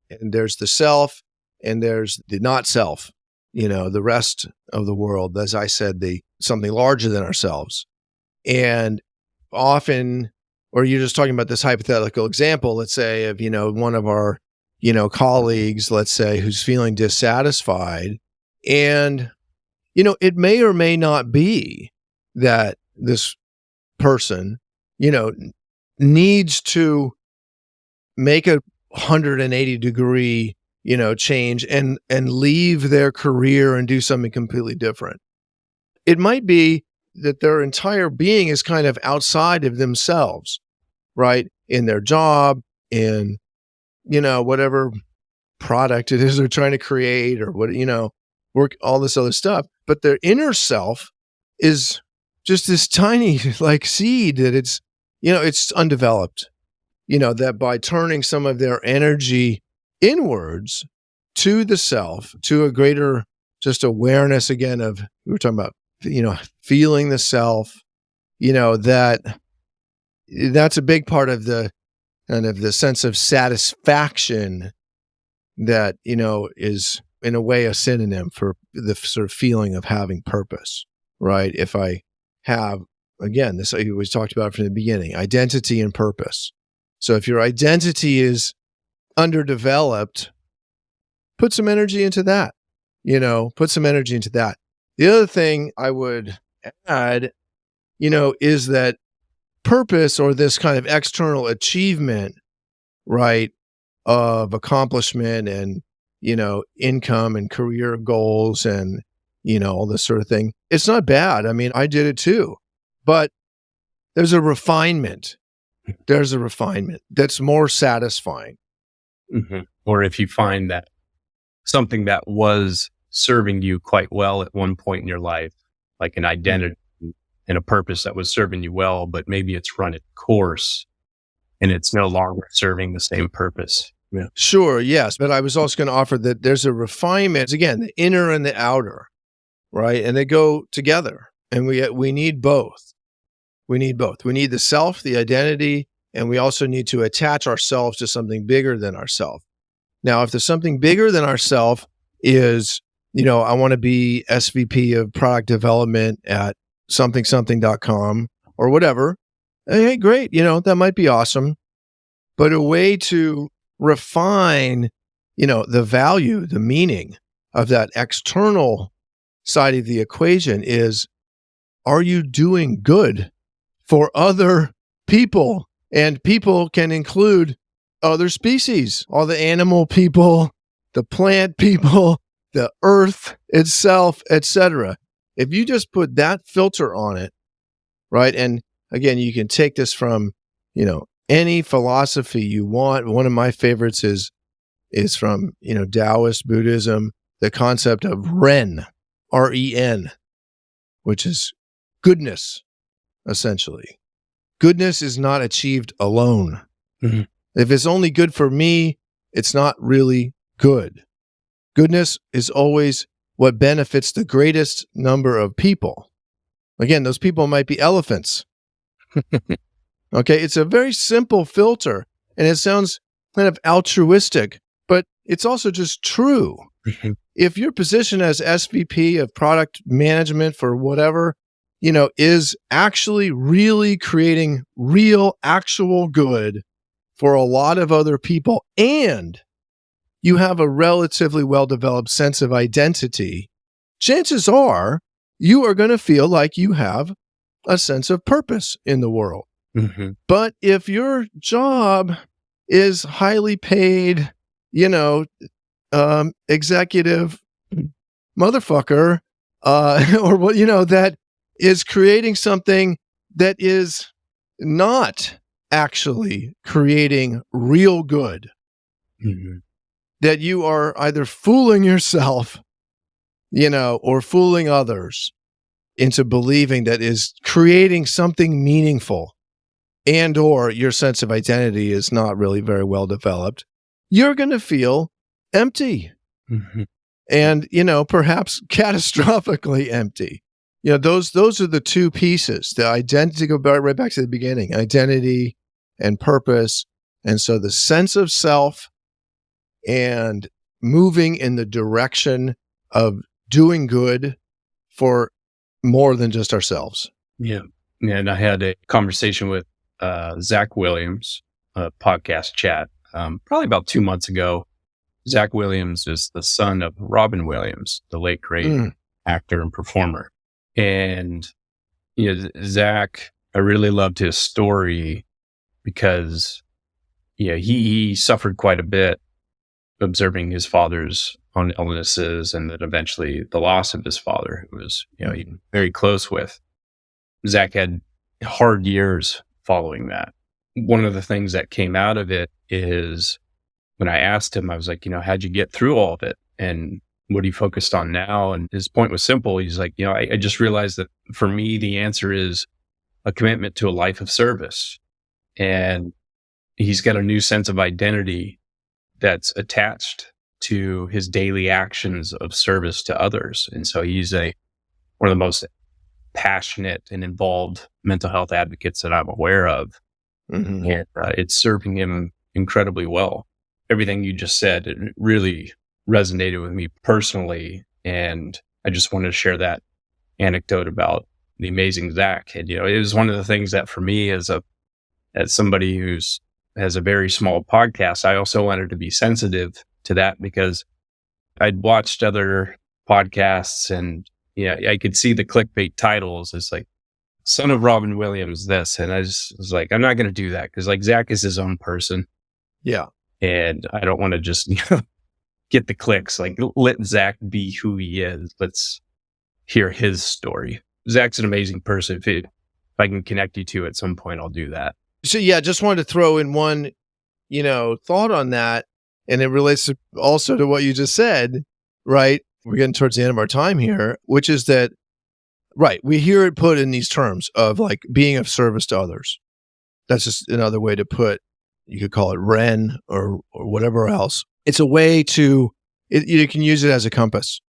And there's the self and there's the not self, the rest of the world, as I said, the something larger than ourselves. And often, or you're just talking about this hypothetical example, let's say of, one of our, colleagues, let's say, who's feeling dissatisfied. And, it may or may not be that this person, needs to make a 180-degree, change and leave their career and do something completely different. It might be that their entire being is kind of outside of themselves, right? In their job, in, whatever product it is they're trying to create or what, work, all this other stuff. But their inner self is just this tiny like seed that it's undeveloped, that by turning some of their energy inwards to the self, to a greater just awareness again of, we were talking about, feeling the self, that's a big part of the kind of the sense of satisfaction that, is in a way a synonym for the sort of feeling of having purpose, right? If I have, again, this we always talked about from the beginning, identity and purpose. So if your identity is underdeveloped, put some energy into that, put some energy into that. The other thing I would add, is that purpose or this kind of external achievement, right, of accomplishment and, income and career goals and, all this sort of thing. It's not bad. I mean, I did it too. But there's a refinement. There's a refinement that's more satisfying. Mm-hmm. Or if you find that something that was serving you quite well at one point in your life, like an identity and a purpose that was serving you well, but maybe it's run its course and it's no longer serving the same purpose. Yeah. Sure, yes. But I was also going to offer that there's a refinement, again, the inner and the outer, right? And they go together. And we need both. We need both. We need the self, the identity, and we also need to attach ourselves to something bigger than ourselves. Now, if there's something bigger than ourselves is, I want to be SVP of product development at something.com or whatever. Hey, great. That might be awesome. But a way to refine, the value, the meaning of that external side of the equation is, are you doing good for other people? And people can include other species, all the animal people, the plant people, the earth itself, etc. If you just put that filter on it, right? And again, you can take this from, any philosophy you want. One of my favorites is from, Taoist Buddhism, the concept of Ren, R-E-N, which is goodness, essentially. Goodness is not achieved alone. Mm-hmm. If it's only good for me, it's not really good. Goodness is always what benefits the greatest number of people. Again, those people might be elephants. Okay, it's a very simple filter, and it sounds kind of altruistic, but it's also just true. Mm-hmm. If your position as SVP of product management for whatever, is actually really creating real, actual good for a lot of other people, and you have a relatively well-developed sense of identity, chances are you are going to feel like you have a sense of purpose in the world. Mm-hmm. But if your job is highly paid, executive motherfucker, or what, that is creating something that is not actually creating real good, Mm-hmm. that you are either fooling yourself, or fooling others into believing that is creating something meaningful, and or your sense of identity is not really very well developed, you're going to feel empty. Mm-hmm. And, perhaps catastrophically empty. Those are the two pieces. The identity, go right back to the beginning, identity and purpose. And so the sense of self and moving in the direction of doing good for more than just ourselves. Yeah. And I had a conversation with Zach Williams, a podcast chat, probably about 2 months ago. Zach Williams is the son of Robin Williams, the late great actor and performer. And Zach, I really loved his story because he suffered quite a bit observing his father's own illnesses, and then eventually the loss of his father, who was he very close with. Zach had hard years following that. One of the things that came out of it is, when I asked him, I was like, how'd you get through all of it? And what are you focused on now? And his point was simple. He's like, I just realized that for me, the answer is a commitment to a life of service. And he's got a new sense of identity that's attached to his daily actions of service to others. And so he's one of the most passionate and involved mental health advocates that I'm aware of. Mm-hmm. And it's serving him incredibly well. Everything you just said, it really resonated with me personally. And I just wanted to share that anecdote about the amazing Zach. And, it was one of the things that for me as somebody has a very small podcast, I also wanted to be sensitive to that, because I'd watched other podcasts and I could see the clickbait titles. It's like son of Robin Williams, this. And I just was like, I'm not going to do that because like Zach is his own person. Yeah. And I don't want to just, get the clicks. Like let Zach be who he is. Let's hear his story. Zach's an amazing person. If I can connect you to at some point, I'll do that. So yeah, just wanted to throw in one, thought on that. And it relates also to what you just said, right? We're getting towards the end of our time here, which is that, right, we hear it put in these terms of like being of service to others. That's just another way to put, you could call it Ren or whatever else. It's a way to, you can use it as a compass,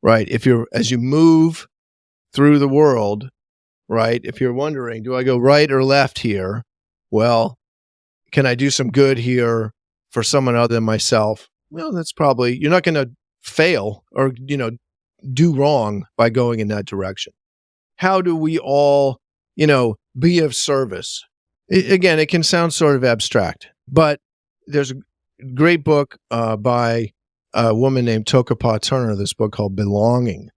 right? As you move through the world, right? If you're wondering, do I go right or left here? Well, can I do some good here for someone other than myself? Well, that's probably, you're not going to fail or, do wrong by going in that direction. How do we all, be of service? Again, it can sound sort of abstract, but there's a great book by a woman named Tokapa Turner, this book called Belonging.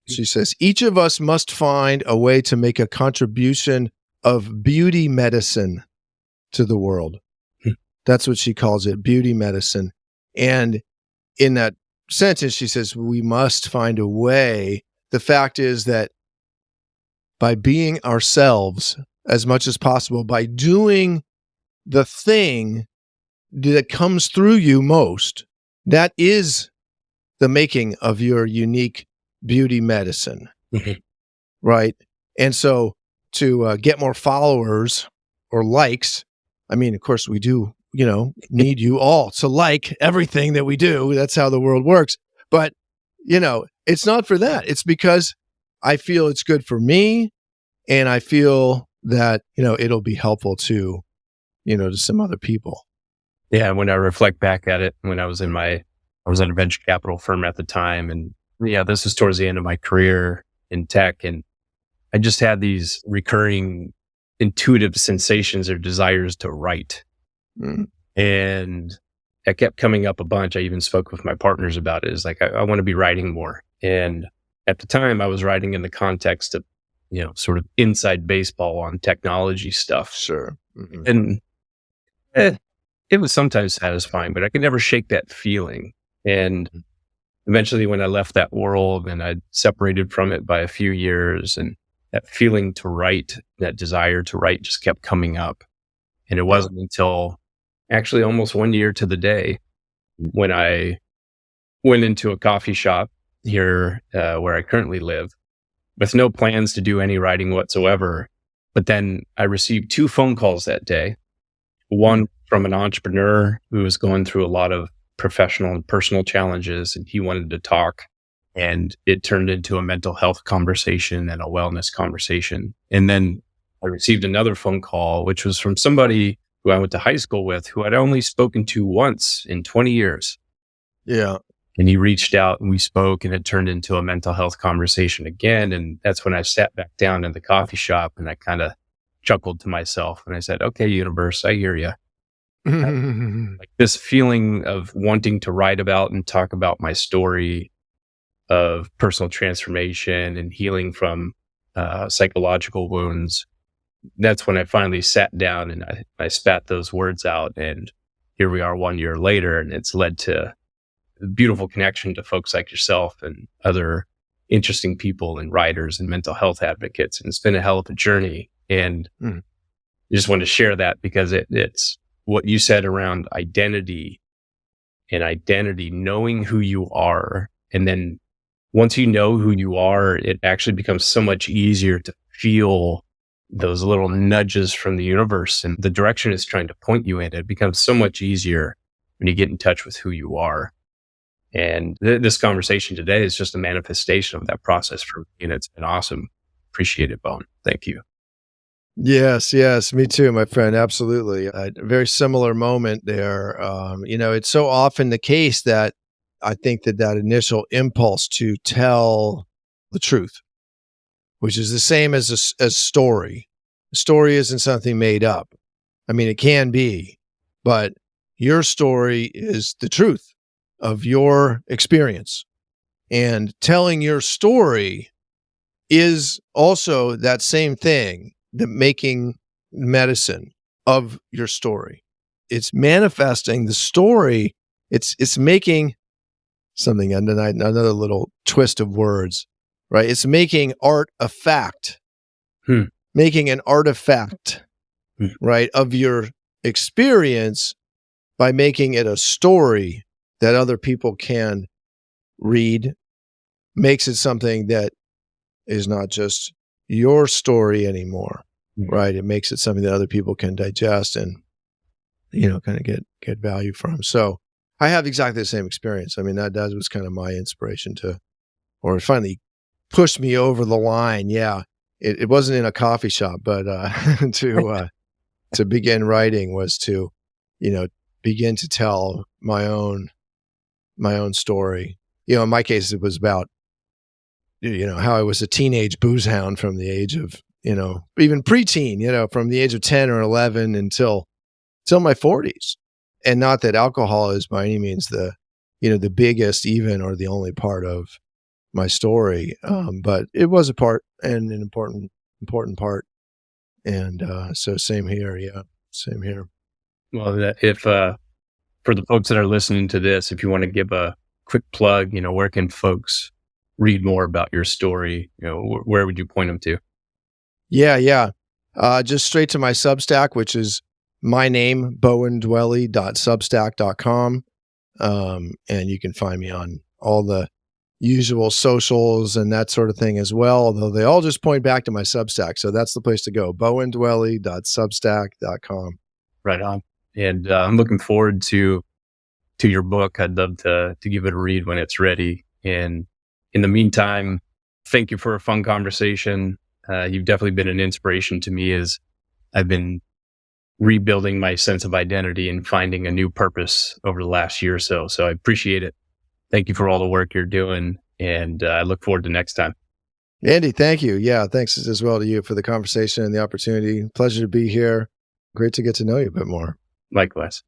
She says, each of us must find a way to make a contribution of beauty medicine to the world. That's what she calls it, beauty medicine. And in that sentence, she says, we must find a way. The fact is that by being ourselves as much as possible, by doing the thing that comes through you most, that is the making of your unique beauty medicine, right? And so to get more followers or likes, I mean, of course we do, need you all to like everything that we do. That's how the world works. But, it's not for that. It's because I feel it's good for me. And I feel that, it'll be helpful to some other people. Yeah. When I reflect back at it, when I was in a venture capital firm at the time. And yeah, this is towards the end of my career in tech. And I just had these recurring intuitive sensations or desires to write. And it kept coming up a bunch. I even spoke with my partners about it. It's like, I want to be writing more. And at the time I was writing in the context of, sort of inside baseball on technology stuff. Sure. And it was sometimes satisfying, but I could never shake that feeling. And eventually when I left that world and I separated from it by a few years, and that feeling to write, that desire to write just kept coming up. And it wasn't until actually almost 1 year to the day when I went into a coffee shop here where I currently live with no plans to do any writing whatsoever. But then I received 2 phone calls that day. One from an entrepreneur who was going through a lot of professional and personal challenges, and he wanted to talk. And it turned into a mental health conversation and a wellness conversation. And then I received another phone call, which was from somebody who I went to high school with, who I'd only spoken to once in 20 years. Yeah. And he reached out and we spoke, and it turned into a mental health conversation again. And that's when I sat back down in the coffee shop and I kind of chuckled to myself and I said, okay, universe, I hear you. Like this feeling of wanting to write about and talk about my story of personal transformation and healing from psychological wounds. That's when I finally sat down and I spat those words out. And here we are 1 year later, and it's led to a beautiful connection to folks like yourself and other interesting people and writers and mental health advocates. And it's been a hell of a journey. And I just want to share that because it's what you said around identity, knowing who you are. And then once you know who you are, it actually becomes so much easier to feel those little nudges from the universe and the direction it's trying to point you in. It becomes so much easier when you get in touch with who you are. And this conversation today is just a manifestation of that process for me. And it's been awesome. Appreciate it, Bowen. Thank you. Yes, me too, my friend. Absolutely. A very similar moment there. It's so often the case that I think that initial impulse to tell the truth, which is the same as story. A story isn't something made up. I mean, it can be, but your story is the truth of your experience. And telling your story is also that same thing, the making medicine of your story. It's manifesting the story. It's making something, and then another little twist of words, right? It's making art a fact, making an artifact, right, of your experience by making it a story that other people can read, makes it something that is not just your story anymore, right? It makes it something that other people can digest and, kind of get value from. So I have exactly the same experience. I mean, that was kind of my inspiration or it finally pushed me over the line. Yeah. It wasn't in a coffee shop, but to begin writing was to, begin to tell my own story. In my case, it was about, how I was a teenage booze hound from the age of, even preteen, from the age of 10 or 11 until my 40s. And not that alcohol is by any means the biggest even or the only part of my story. But it was a part and an important part. And so same here. Yeah, same here. Well, if for the folks that are listening to this, if you want to give a quick plug, where can folks read more about your story? Where would you point them to? Yeah. Just straight to my Substack, which is my name, bowendwelle.substack.com. And you can find me on all the usual socials and that sort of thing as well, although they all just point back to my Substack. So that's the place to go, bowendwelle.substack.com. Right on. And I'm looking forward to your book. I'd love to give it a read when it's ready. And in the meantime, thank you for a fun conversation. You've definitely been an inspiration to me as I've been rebuilding my sense of identity and finding a new purpose over the last year or so. So I appreciate it. Thank you for all the work you're doing. And I look forward to next time. Andy, thank you. Yeah, thanks as well to you for the conversation and the opportunity. Pleasure to be here. Great to get to know you a bit more. Likewise.